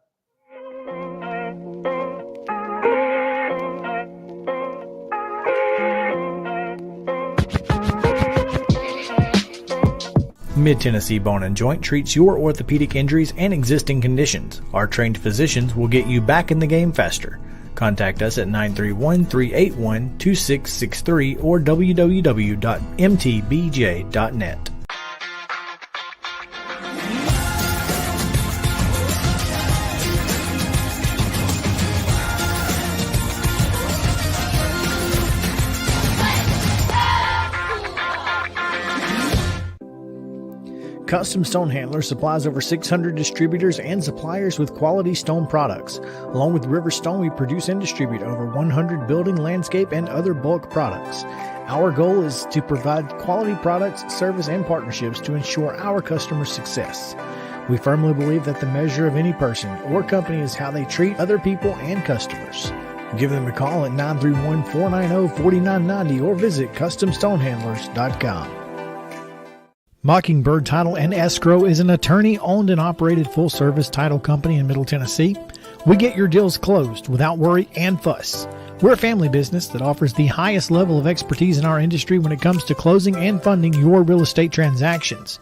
Mid-Tennessee Bone and Joint treats your orthopedic injuries and existing conditions. Our trained physicians will get you back in the game faster. Contact us at 931-381-2663 or www.mtbj.net. Custom Stone Handler supplies over 600 distributors and suppliers with quality stone products. Along with River Stone, we produce and distribute over 100 building, landscape, and other bulk products. Our goal is to provide quality products, service, and partnerships to ensure our customers' success. We firmly believe that the measure of any person or company is how they treat other people and customers. Give them a call at 931-490-4990 or visit CustomStonehandlers.com. Mockingbird Title and Escrow is an attorney-owned and operated full-service title company in Middle Tennessee. We get your deals closed without worry and fuss. We're a family business that offers the highest level of expertise in our industry when it comes to closing and funding your real estate transactions.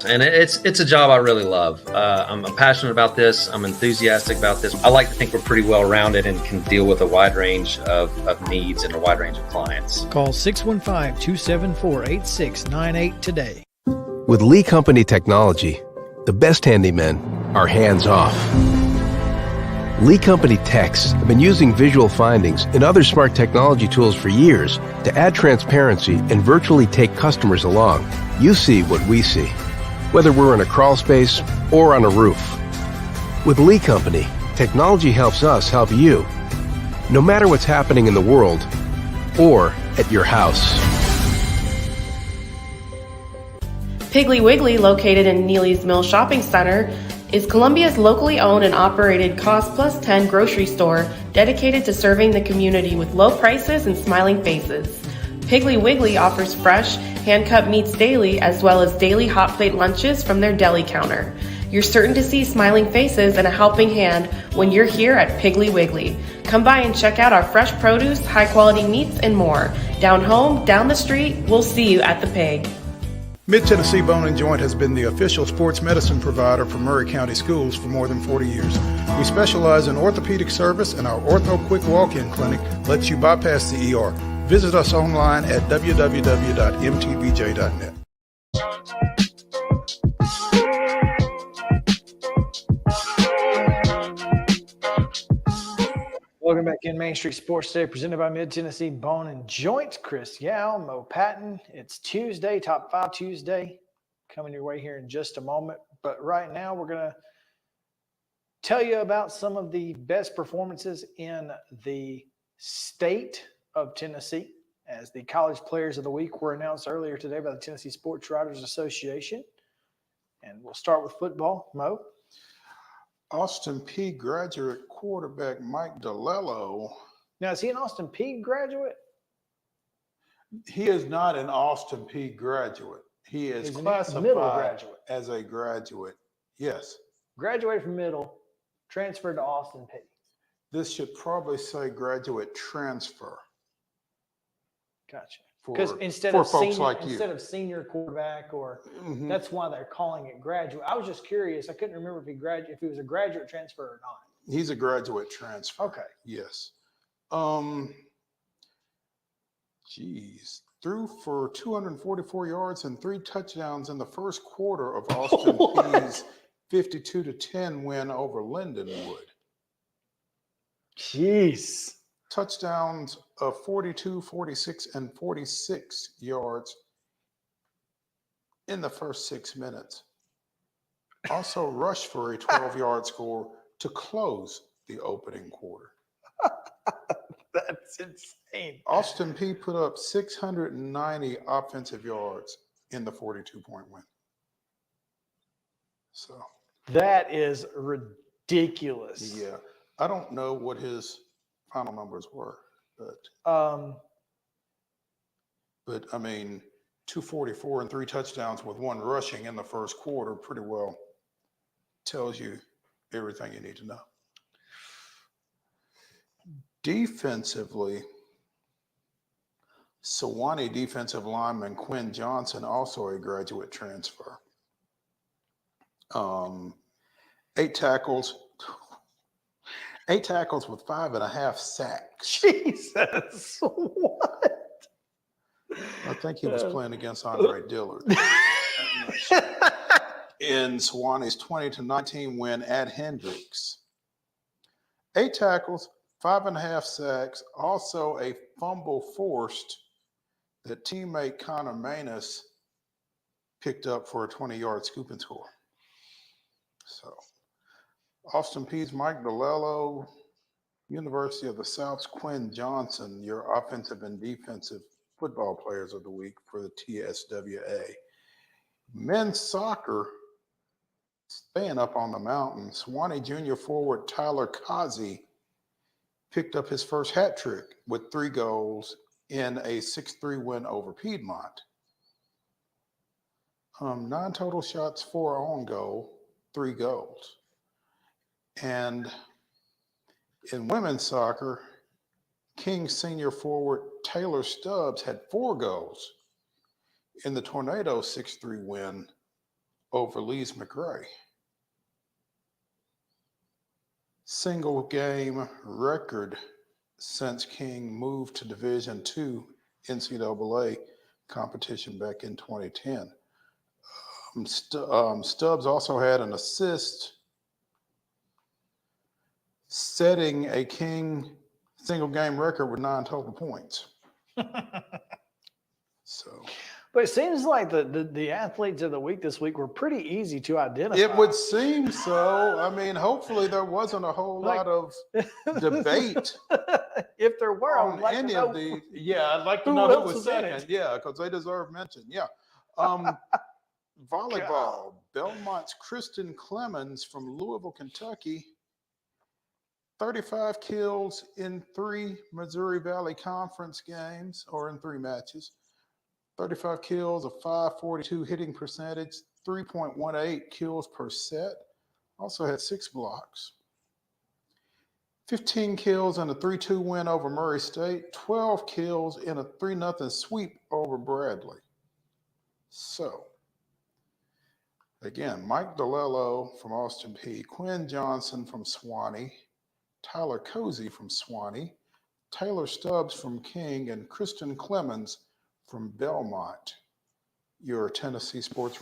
And it's a job I really love. I'm passionate about this. I'm enthusiastic about this. I like to think we're pretty well-rounded and can deal with a wide range of needs and a wide range of clients. Call 615-274-8698 today. With Lee Company technology, the best handymen are hands-off. Lee Company techs have been using visual findings and other smart technology tools for years to add transparency and virtually take customers along. You see what we see, whether we're in a crawl space or on a roof. With Lee Company, technology helps us help you, no matter what's happening in the world or at your house. Piggly Wiggly, located in Neely's Mill Shopping Center, is Columbia's locally owned and operated Cost Plus 10 grocery store dedicated to serving the community with low prices and smiling faces. Piggly Wiggly offers fresh, hand-cut meats daily, as well as daily hot plate lunches from their deli counter. You're certain to see smiling faces and a helping hand when you're here at Piggly Wiggly. Come by and check out our fresh produce, high-quality meats, and more. Down home, down the street, we'll see you at the Pig. Mid-Tennessee Bone and Joint has been the official sports medicine provider for Maury County Schools for more than 40 years. We specialize in orthopedic service, and our Ortho Quick Walk-In Clinic lets you bypass the ER. Visit us online at www.mtbj.net. Welcome back in Main Street Sports Today, presented by Mid-Tennessee Bone and Joint. Chris Yao, Mo Patton. It's Tuesday, Top 5 Tuesday, coming your way here in just a moment. But right now, we're going to tell you about some of the best performances in the state of Tennessee, as the College Players of the Week were announced earlier today by the Tennessee Sports Writers Association. And we'll start with football. Mo? Austin Peay graduate quarterback Mike DeLello. Now, is he an Austin Peay graduate? He is not an Austin Peay graduate. He is classified middle graduate. As a graduate. Yes. Graduated from middle, transferred to Austin Peay. This should probably say graduate transfer. Gotcha. Because instead of senior quarterback, or that's why they're calling it graduate. I was just curious. I couldn't remember if he was a graduate transfer or not. He's a graduate transfer. Okay. Yes. Threw for 244 yards and 3 touchdowns in the first quarter of Austin Peay's 52-10 win over Lindenwood. Jeez. Touchdowns of 42, 46, and 46 yards in the first 6 minutes. Also rushed for a 12-yard score to close the opening quarter. That's insane. Austin Peay put up 690 offensive yards in the 42-point win. So that is ridiculous. Yeah. I don't know what his final numbers were, but I mean, 244 and 3 touchdowns with 1 rushing in the first quarter pretty well tells you everything you need to know. Defensively, Sewanee defensive lineman Quinn Johnson, also a graduate transfer. 8 tackles with 5.5 sacks. Jesus, what? I think he was playing against Andre Dillard. In Sewanee's 20-19 win at Hendricks. 8 tackles, 5.5 sacks, also a fumble forced that teammate Connor Manus picked up for a 20-yard scoop and score. So, Austin Peay's Mike DeLello, University of the South's Quinn Johnson, your offensive and defensive football players of the week for the TSWA. Men's soccer, staying up on the mountain, Sewanee junior forward Tyler Kazi picked up his first hat trick with 3 goals in a 6-3 win over Piedmont. 9 total shots, 4 on goal, 3 goals. And in women's soccer, Kings senior forward Taylor Stubbs had 4 goals in the Tornado 6-3 win over Lee's McRae. Single game record since King moved to Division II NCAA competition back in 2010. Stubbs also had an assist setting a King single game record with 9 total points. So, but it seems like the athletes of the week this week were pretty easy to identify. it would seem so. I mean, hopefully there wasn't a whole lot of debate. If there were, I would like any to know of the, I'd like to who know who else was was in second. it. Yeah, because they deserve mention. Yeah. Volleyball, Belmont's Kristen Clemens from Louisville, Kentucky. 35 kills in 3 Missouri Valley Conference games, or in 3 matches. 35 kills, a .542 hitting percentage, 3.18 kills per set. Also had 6 blocks. 15 kills in a 3-2 win over Murray State. 12 kills in a 3-0 sweep over Bradley. So, again, Mike DeLello from Austin Peay, Quinn Johnson from Swanee, Tyler Cozy from Swanee, Taylor Stubbs from King, and Kristen Clemens from Belmont. Your Tennessee Sports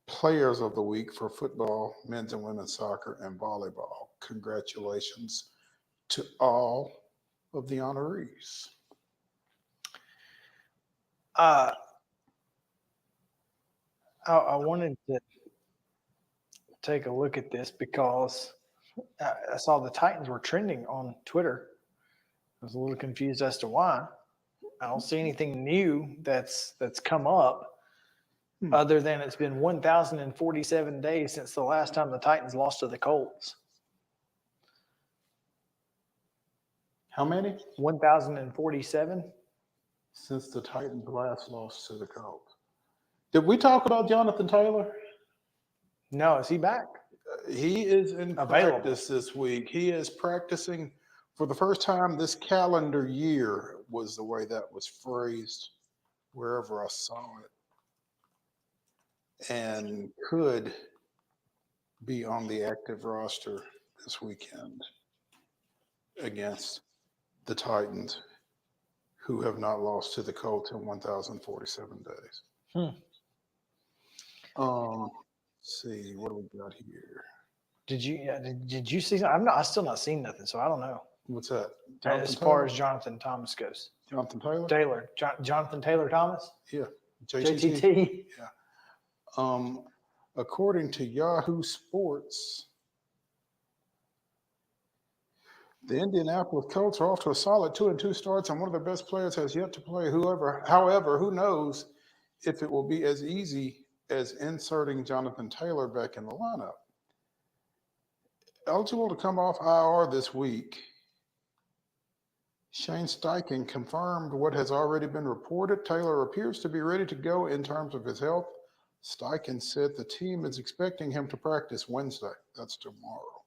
Players of the Week for football, men's and women's soccer, and volleyball. Congratulations to all of the honorees. I wanted to take a look at this because I saw the Titans were trending on Twitter. I was a little confused as to why. I don't see anything new that's come up other than it's been 1,047 days since the last time the Titans lost to the Colts. How many? 1,047. Since the Titans last lost to the Colts. Did we talk about Jonathan Taylor? No, is he back? He is in practice this week. He is practicing for the first time this calendar year, was the way that was phrased wherever I saw it, and could be on the active roster this weekend against the Titans, who have not lost to the Colts in 1,047 days. Let's see, what do we got here? Did you see? I still not seen nothing, so I don't know. What's that? As far as Jonathan Thomas goes. Jonathan Taylor? Jonathan Taylor Thomas? Yeah. JTT. Yeah. According to Yahoo Sports, the Indianapolis Colts are off to a solid 2-2 starts, and one of their best players has yet to play. However, who knows if it will be as easy as inserting Jonathan Taylor back in the lineup. Eligible to come off IR this week, Shane Steichen confirmed what has already been reported. Taylor appears to be ready to go in terms of his health. Steichen said the team is expecting him to practice Wednesday. That's tomorrow.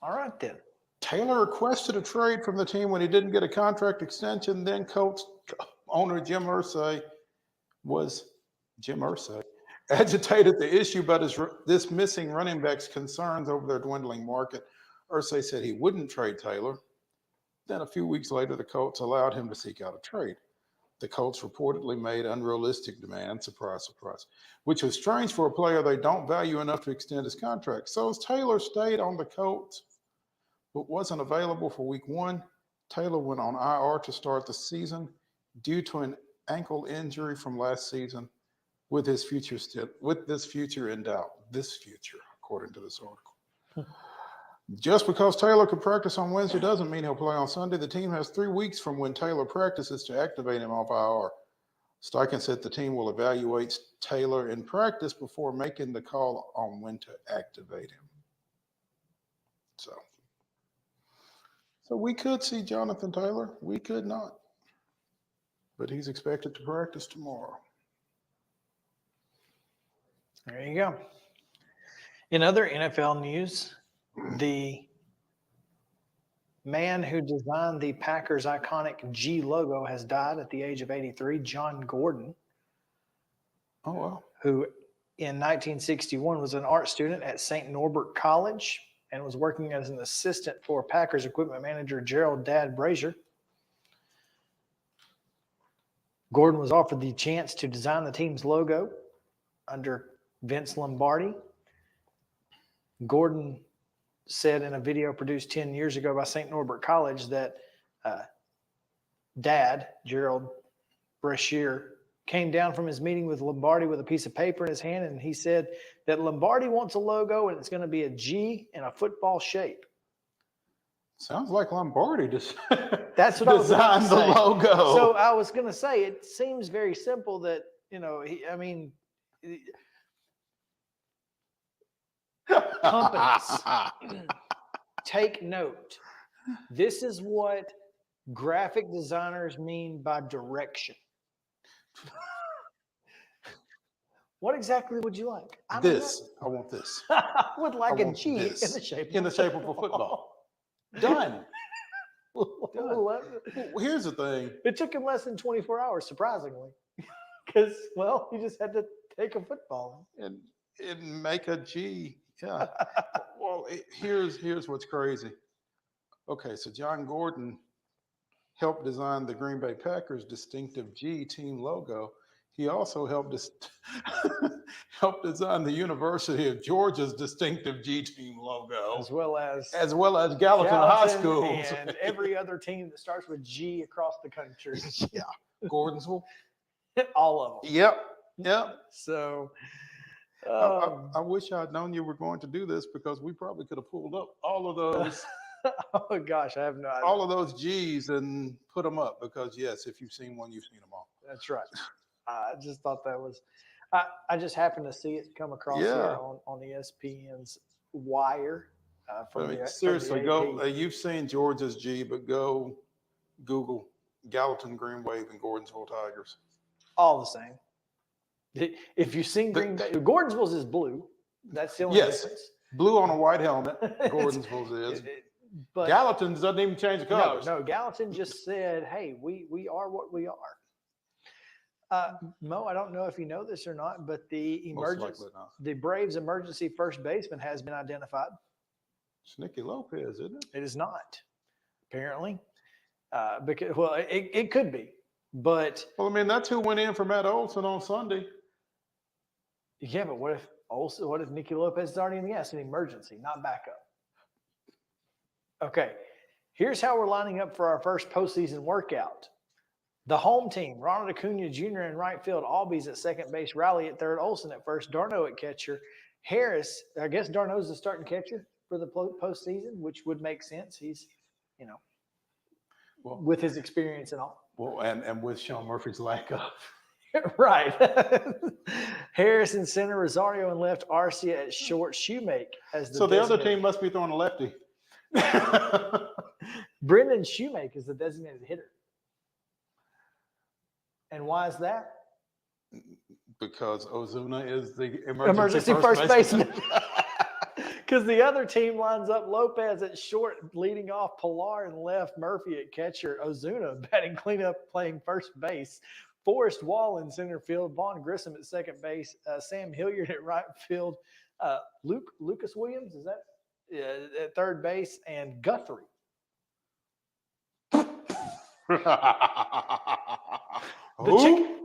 All right, then. Taylor requested a trade from the team when he didn't get a contract extension. Then Colts owner Jim Irsay agitated the issue about this missing running back's concerns over their dwindling market. Irsay said he wouldn't trade Taylor. Then a few weeks later, the Colts allowed him to seek out a trade. The Colts reportedly made unrealistic demands, surprise, surprise, which was strange for a player they don't value enough to extend his contract. So as Taylor stayed on the Colts, but wasn't available for week 1, Taylor went on IR to start the season due to an ankle injury from last season, with this future in doubt. This future, according to this article. Just because Taylor could practice on Wednesday doesn't mean he'll play on Sunday. The team has 3 weeks from when Taylor practices to activate him off IR. Steichen said the team will evaluate Taylor in practice before making the call on when to activate him. So we could see Jonathan Taylor. We could not. But he's expected to practice tomorrow. There you go. In other NFL news, the man who designed the Packers' iconic G logo has died at the age of 83, John Gordon. Oh, wow. Who in 1961 was an art student at St. Norbert College and was working as an assistant for Packers equipment manager Gerald Dad Brazier. Gordon was offered the chance to design the team's logo under Vince Lombardi. Gordon said in a video produced 10 years ago by St. Norbert College that Dad, Gerald Brashear, came down from his meeting with Lombardi with a piece of paper in his hand, and he said that Lombardi wants a logo, and it's going to be a G in a football shape. Sounds like Lombardi just That's what I was about to designed the say. logo. So I was going to say, it seems very simple that, companies, take note. This is what graphic designers mean by direction. What exactly would you like? I want this. I would like a G this in the shape of a football. Done. Well, here's the thing. It took him less than 24 hours, surprisingly, because, well, he just had to take a football and make a G. Yeah. Well, here's what's crazy. Okay, so John Gordon helped design the Green Bay Packers' distinctive G team logo. He also helped design the University of Georgia's distinctive G team logo, as well as Gallatin High School and every other team that starts with G across the country. Yeah, Gordonsville, all of them. Yep. So, I wish I'd known you were going to do this, because we probably could have pulled up all of those. Oh gosh, I have no idea. All of those G's and put them up, because yes, if you've seen one, you've seen them all. That's right. I just thought that was. I just happened to see it come across here on ESPN's wire. Seriously, go. You've seen Georgia's G, but go Google Gallatin Green Wave and Gordonsville Tigers. All the same. If you've seen Green Bay, Gordonsville's is blue. That's the only difference. Blue on a white helmet. Gordonsville's is. But Gallatin's doesn't even change the colors. No, Gallatin just said, "Hey, we are what we are." Mo, I don't know if you know this or not, but the Braves' emergency first baseman has been identified. It's Nicky Lopez, isn't it? It is not, apparently. Because it could be, but that's who went in for Matt Olson on Sunday. Yeah, but what if Nicky Lopez is already in the It's an emergency, not backup. Okay, here's how we're lining up for our first postseason workout. The home team, Ronald Acuna Jr. in right field, Albies at second base, Riley at third, Olsen at first, Darno at catcher, Harris, I guess Darno's the starting catcher for the postseason, which would make sense. He's, with his experience and all. Well, and with Sean Murphy's lack of. Right. Harris in center, Rosario in left, Arcia at short, Shoemake as the the other team must be throwing a lefty. Brendan Shoemake is the designated hitter. And why is that? Because Ozuna is the emergency first baseman. Because the other team lines up Lopez at short, leading off, Pilar in left, Murphy at catcher, Ozuna batting cleanup, playing first base, Forrest Wall in center field, Vaughn Grissom at second base, Sam Hilliard at right field, Lucas Williams, is that at third base, and Guthrie.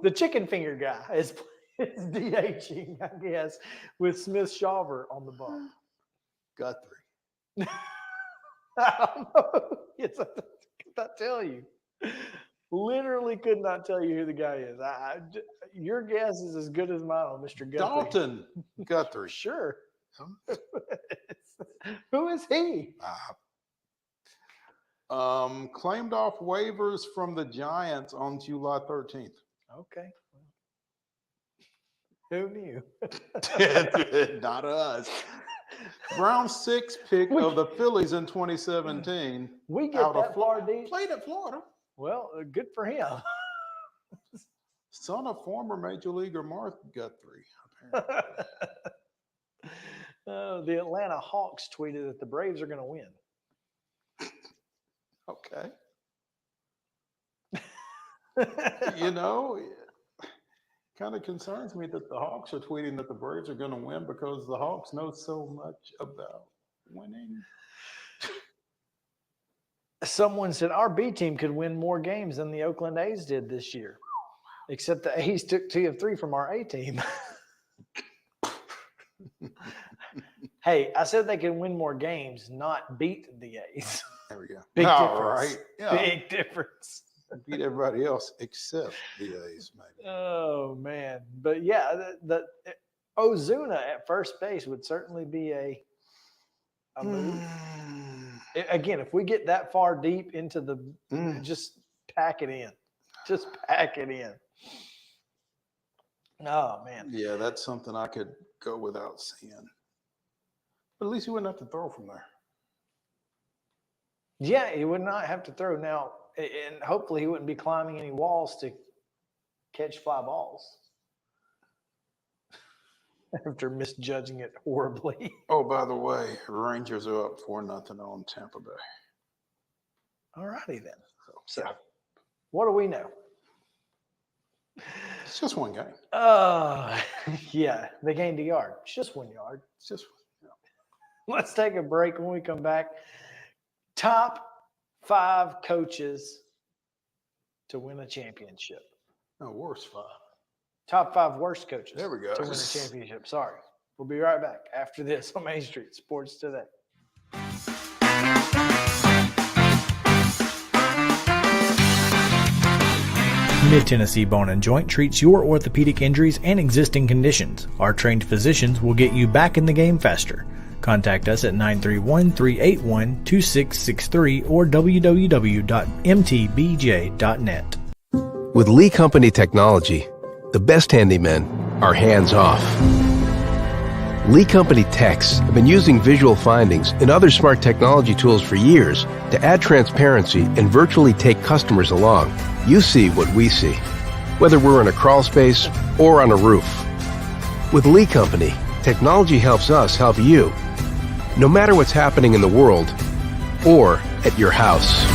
The chicken finger guy is DHing, I guess, with Smith Shawver on the bump. Guthrie. I don't know. Yes, I could not tell you. Literally could not tell you who the guy is. Your guess is as good as mine on Mr. Guthrie. Dalton Guthrie. Sure. Who is he? Claimed off waivers from the Giants on July 13th. Okay. Who knew? Not us. Browns 6th pick of the Phillies in 2017. We get that far deep. Played at Florida. Well, good for him. Son of former Major Leaguer Mark Guthrie, apparently. The Atlanta Hawks tweeted that the Braves are going to win. Okay. Kind of concerns me that the Hawks are tweeting that the Braves are going to win, because the Hawks know so much about winning. Someone said our B team could win more games than the Oakland A's did this year, except the A's took 2 of 3 from our A team. Hey, I said they can win more games, not beat the A's. There we go. Big All difference. right. Yeah. Big difference. Beat everybody else except the A's, maybe. Oh man, but yeah, the Ozuna at first base would certainly be a move. Again, if we get that far deep into the, just pack it in. Just pack it in. Oh man. Yeah, that's something I could go without seeing. But at least he wouldn't have to throw from there. Yeah, he would not have to throw now, and hopefully he wouldn't be climbing any walls to catch fly balls after misjudging it horribly. Oh, by the way, Rangers are up 4-0 on Tampa Bay. All righty then. So, what do we know? It's just one game. Yeah, they gained a yard. It's just 1 yard. It's just. Let's take a break. When we come back, top 5 coaches to win a championship. No, worst 5. Top 5 worst coaches There we go. to win a championship. Sorry. We'll be right back after this on Main Street Sports Today. Mid-Tennessee Bone and Joint treats your orthopedic injuries and existing conditions. Our trained physicians will get you back in the game faster. Contact us at 931-381-2663 or www.mtbj.net. With Lee Company technology, the best handymen are hands-off. Lee Company techs have been using visual findings and other smart technology tools for years to add transparency and virtually take customers along. You see what we see, whether we're in a crawl space or on a roof. With Lee Company, technology helps us help you, no matter what's happening in the world or at your house.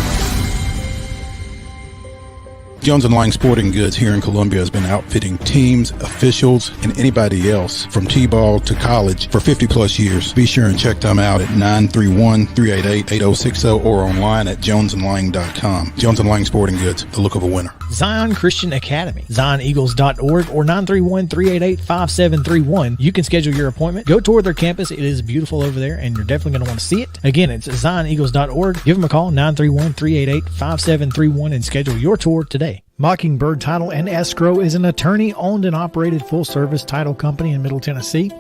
Jones & Lang Sporting Goods here in Columbia has been outfitting teams, officials, and anybody else from T-ball to college for 50 plus years. Be sure and check them out at 931-388-8060 or online at jonesandlang.com. Jones & Lang Sporting Goods, the look of a winner. Zion Christian Academy, zioneagles.org or 931-388-5731. You can schedule your appointment. Go tour their campus. It is beautiful over there, and you're definitely going to want to see it. Again, it's zioneagles.org. Give them a call, 931-388-5731, and schedule your tour today. Mockingbird Title and Escrow is an attorney-owned and operated full-service title company in Middle Tennessee.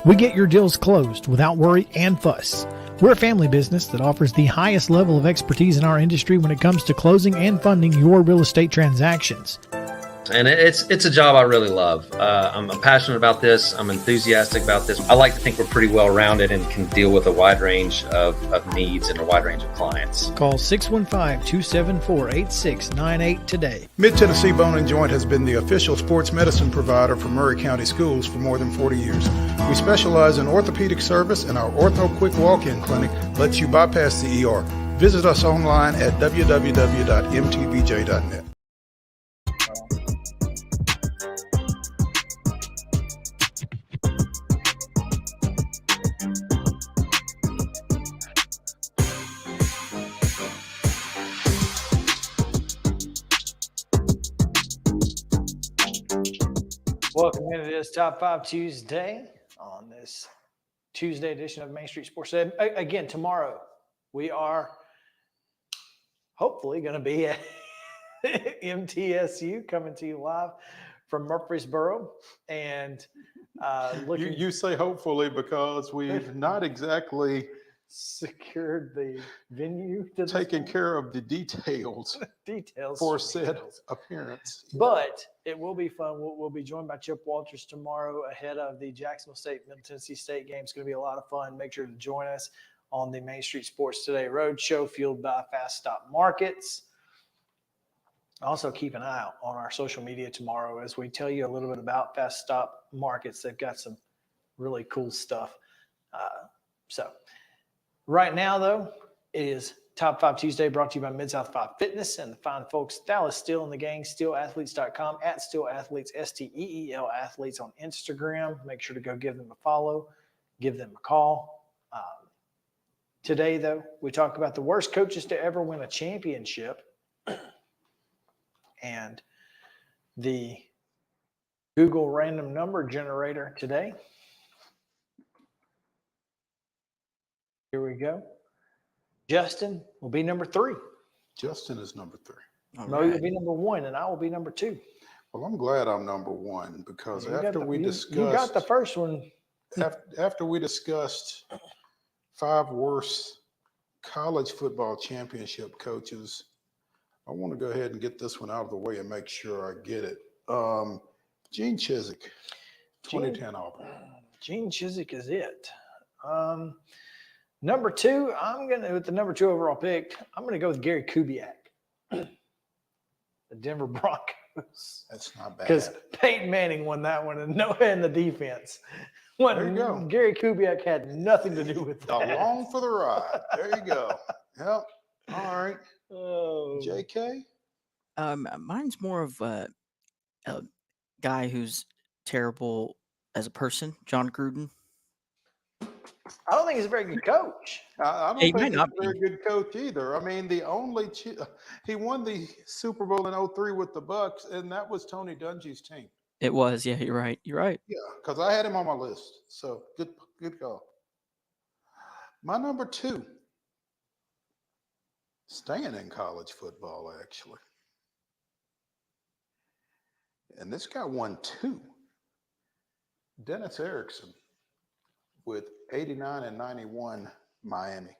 We get your deals closed without worry and fuss. We're a family business that offers the highest level of expertise in our industry when it comes to closing and funding your real estate transactions. And it's a job I really love. I'm passionate about this. I'm enthusiastic about this. I like to think we're pretty well rounded and can deal with a wide range of needs and a wide range of clients. Call 615-274-8698 today. Mid-Tennessee Bone and Joint has been the official sports medicine provider for Murray County Schools for more than 40 years. We specialize in orthopedic service, and our Ortho Quick Walk-In Clinic lets you bypass the ER. Visit us online at www.mtbj.net. Welcome into this Top 5 Tuesday on this Tuesday edition of Main Street Sports Today. Again, tomorrow we are hopefully going to be at MTSU coming to you live from Murfreesboro. And looking, You say hopefully because we've not exactly secured the venue, taken care of the details for said appearance. But it will be fun. We'll be joined by Chip Walters tomorrow ahead of the Jacksonville State Middle Tennessee State game. It's going to be a lot of fun. Make sure to join us on the Main Street Sports Today Road Show, fueled by Fast Stop Markets. Also, keep an eye out on our social media tomorrow as we tell you a little bit about Fast Stop Markets. They've got some really cool stuff. Right now, though, it is Top 5 Tuesday brought to you by Mid-South 5 Fitness and the fine folks Dallas Steel and the gang, steelathletes.com, at steelathletes, STEEL athletes on Instagram. Make sure to go give them a follow, give them a call. Today, though, we talk about the worst coaches to ever win a championship and the Google random number generator today Here we go. Justin will be number 3. Justin is number 3. Mo will be number 1, and I will be number 2. Well, I'm glad I'm number 1 because You after we discussed, you got the first one. after we discussed 5 worst college football championship coaches, I want to go ahead and get this one out of the way and make sure I get it. Gene Chizik, 2010 Auburn. Gene Chizik is it. Number 2, with the number 2 overall pick, I'm gonna go with Gary Kubiak, the Denver Broncos. That's not bad. Because Peyton Manning won that one, and in the defense. There you go. Gary Kubiak had nothing to do with that. Along for the ride. There you go. Yep. All right. Oh. JK? Mine's more of a guy who's terrible as a person, John Gruden. I don't think he's a very good coach. I don't He think might he's not a very good coach either. I mean, he won the Super Bowl in 03 with the Bucks, and that was Tony Dungy's team. It was, yeah, you're right. You're right. Yeah, because I had him on my list. So good call. My number 2, staying in college football, actually. And this guy won 2. Dennis Erickson with 89 and 91 Miami.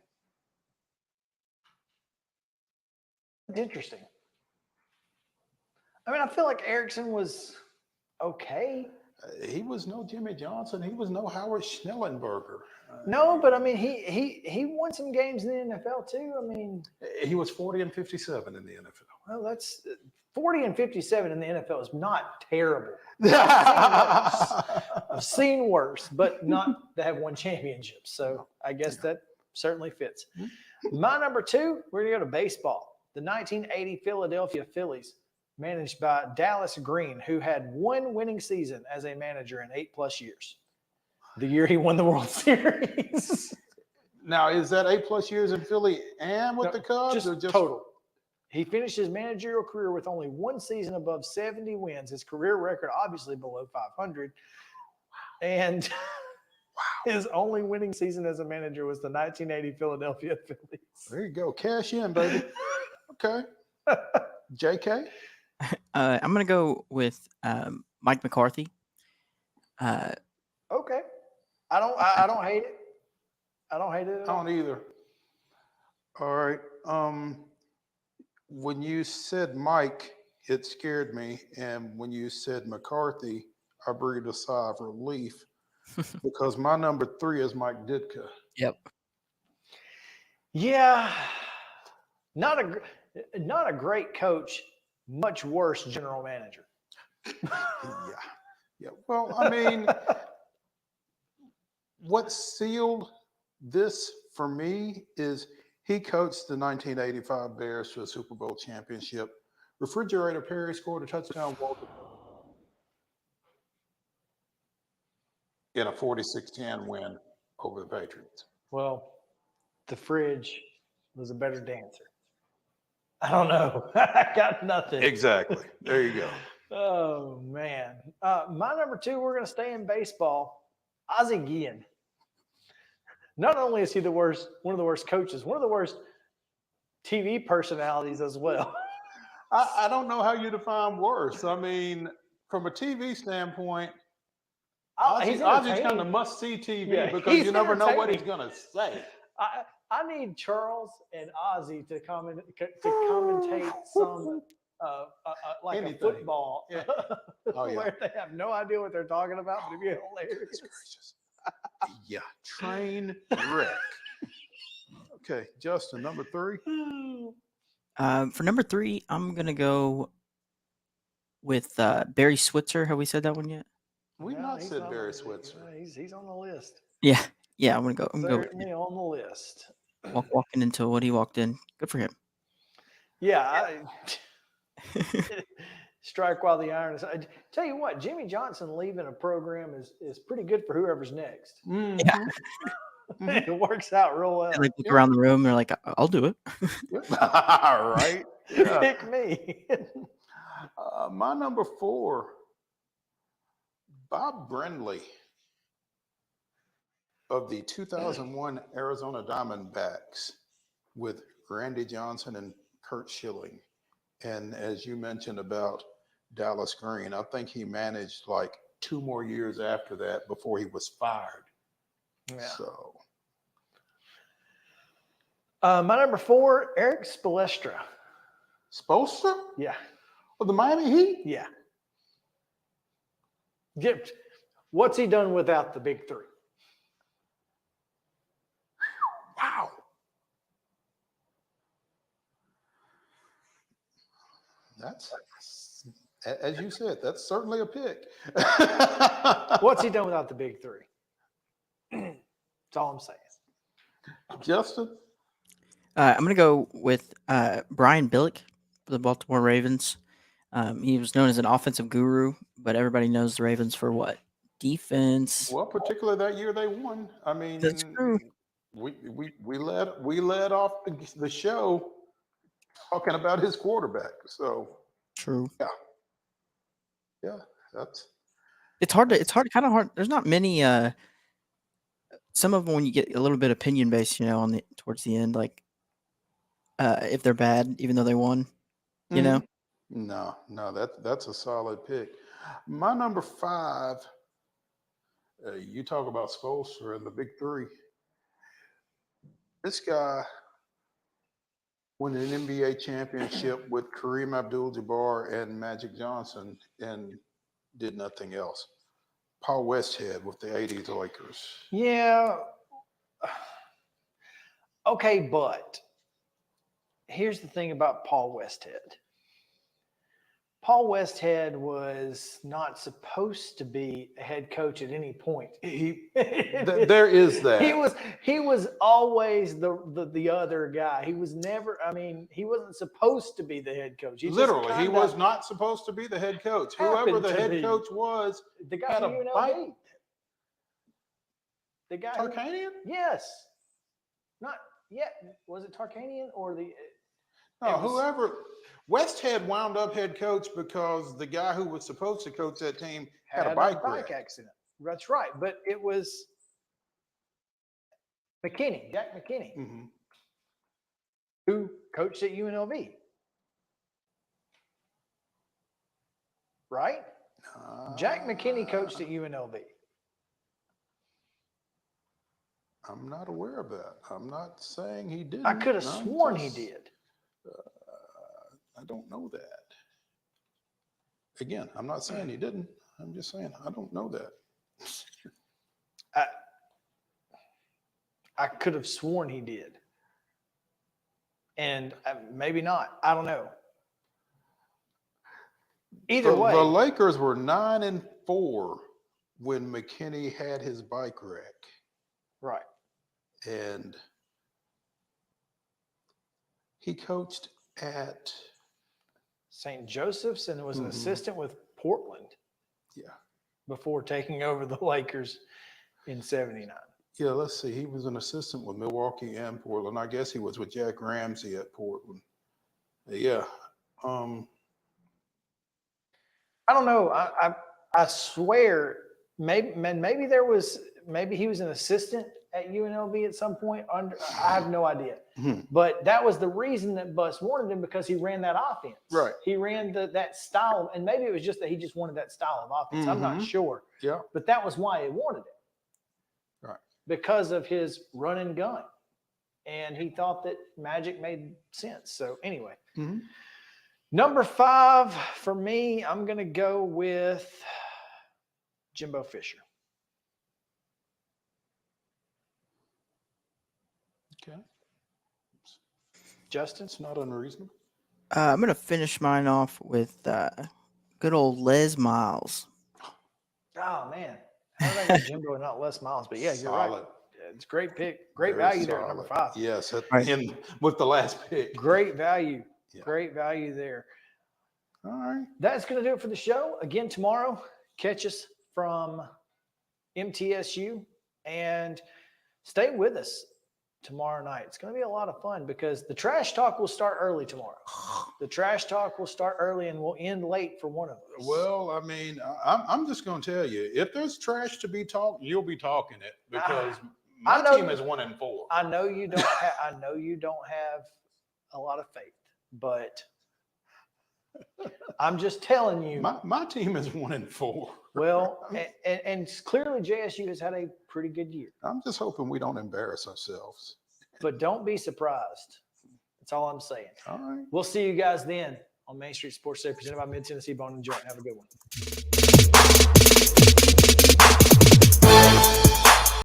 It's interesting. I mean, I feel like Erickson was okay. He was no Jimmy Johnson. He was no Howard Schnellenberger. No, but I mean, he won some games in the NFL too. I mean, he was 40 and 57 in the NFL. Well, that's 40 and 57 in the NFL is not terrible. I've seen worse, but not to have won championships. So I guess that certainly fits. My number 2, we're going to go to baseball. The 1980 Philadelphia Phillies, managed by Dallas Green, who had 1 winning season as a manager in 8+ years. The year he won the World Series. Now, is that 8+ years in Philly and with the Cubs? Just or just total. He finished his managerial career with only 1 season above 70 wins. His career record, obviously, below 500. And his only winning season as a manager was the 1980 Philadelphia Phillies. There you go. Cash in, baby. Okay. JK? I'm going to go with Mike McCarthy. Okay. I don't hate it. I don't hate it at all. I don't either. All right. When you said Mike, it scared me. And when you said McCarthy, I breathed a sigh of relief because my number 3 is Mike Ditka. Yep. Yeah. Not a great coach, much worse general manager. Yeah. Well, I mean, what sealed this for me is he coached the 1985 Bears to a Super Bowl championship. Refrigerator Perry scored a touchdown in a 46-10 win over the Patriots. Well, the fridge was a better dancer. I don't know. I got nothing. Exactly. There you go. Oh, man. My number 2, we're going to stay in baseball. Ozzie Guillen. Not only is he one of the worst coaches, one of the worst TV personalities as well. I don't know how you define worse. I mean, from a TV standpoint, Ozzy's kind of must-see TV because you never know what he's going to say. I need Charles and Ozzy to commentate some like Anything. a football Oh, yeah. where they have no idea what they're talking about, but it'd be hilarious. Yeah, train wreck. Okay, Justin, number 3. For number 3, I'm gonna go with Barry Switzer. Have we said that one yet? We've not said Barry Switzer. He's on the list. Yeah. I'm gonna go. Certainly on the list. Walking into what he walked in. Good for him. Yeah. Strike while the iron is. I tell you what, Jimmy Johnson leaving a program is pretty good for whoever's next. Mm-hmm. Yeah. It works out real well. They like look around the room. They're like, "I'll do it." All right. Yeah. Pick me. My number 4, Bob Brindley. of the 2001 Arizona Diamondbacks with Randy Johnson and Kurt Schilling. And as you mentioned about Dallas Green, I think he managed like 2 more years after that before he was fired. Yeah. So my number 4, Eric Spoelstra. Spoelstra? Yeah. Of the Miami Heat? Yeah. What's he done without the big 3? Wow. That's, as you said, that's certainly a pick. What's he done without the big 3? That's all I'm saying. Justin? I'm going to go with Brian Billick for the Baltimore Ravens. He was known as an offensive guru, but everybody knows the Ravens for what? Defense. Well, particularly that year they won. I mean, That's true. We led off the show talking about his quarterback. So True. yeah, that's. It's hard kind of hard. There's not many. Some of them when you get a little bit opinion based, on towards the end, like if they're bad, even though they won, you know. No, that's a solid pick. My number 5. You talk about Spoelstra and the big 3. This guy won an NBA championship with Kareem Abdul-Jabbar and Magic Johnson and did nothing else. Paul Westhead with the 80s Lakers. Yeah. Okay, but here's the thing about Paul Westhead. Paul Westhead was not supposed to be a head coach at any point. There is that. He was always the other guy. He was never. I mean, he wasn't supposed to be the head coach. Literally, he was not supposed to be the head coach. Whoever the head coach was, the guy had a UNLV. bite. The guy. Tarkanian? Yes. Not yet. Was it Tarkanian or the? No, whoever. Westhead wound up head coach because the guy who was supposed to coach that team had a bike wreck. Accident. That's right. But it was McKinney, Jack McKinney, who coached at UNLV. Right? Jack McKinney coached at UNLV. I'm not aware of that. I'm not saying he didn't. I could have sworn he did. I don't know that. Again, I'm not saying he didn't. I'm just saying I don't know that. I could have sworn he did. And maybe not. I don't know. Either way. The Lakers were 9-4 when McKinney had his bike wreck. Right. And he coached at St. Joseph's and was an assistant with Portland. Yeah. Before taking over the Lakers in 79. Yeah, let's see. He was an assistant with Milwaukee and Portland. I guess he was with Jack Ramsey at Portland. Yeah. I don't know. I swear maybe he was an assistant at UNLV at some point. I have no idea. But that was the reason that Bus wanted him, because he ran that offense. Right. He ran that style, and maybe it was just that he just wanted that style of offense. I'm not sure. Yeah. But that was why he wanted it. Right. Because of his run and gun. And he thought that Magic made sense. So anyway. Number 5 for me, I'm going to go with Jimbo Fisher. Okay. Justin? It's not unreasonable. I'm going to finish mine off with good old Les Miles. Oh, man. How did I go Jimbo and not Les Miles? But yeah, you're right. It's a great pick. Great value there at number 5. Yes, with the last pick. Great value. Yeah. Great value there. All right. That's going to do it for the show. Again, tomorrow, catch us from MTSU and stay with us tomorrow night. It's going to be a lot of fun because the trash talk will start early tomorrow. The trash talk will start early and will end late for one of us. Well, I mean, I'm just going to tell you, if there's trash to be talked, you'll be talking it because My know team is 1-4. I know you don't have. I know you don't have a lot of faith, but I'm just telling you. My team is 1-4. Well, and clearly JSU has had a pretty good year. I'm just hoping we don't embarrass ourselves. But don't be surprised. That's all I'm saying. All right. We'll see you guys then on Main Street Sports Today, presented by Mid Tennessee Bone and Joint. Have a good one.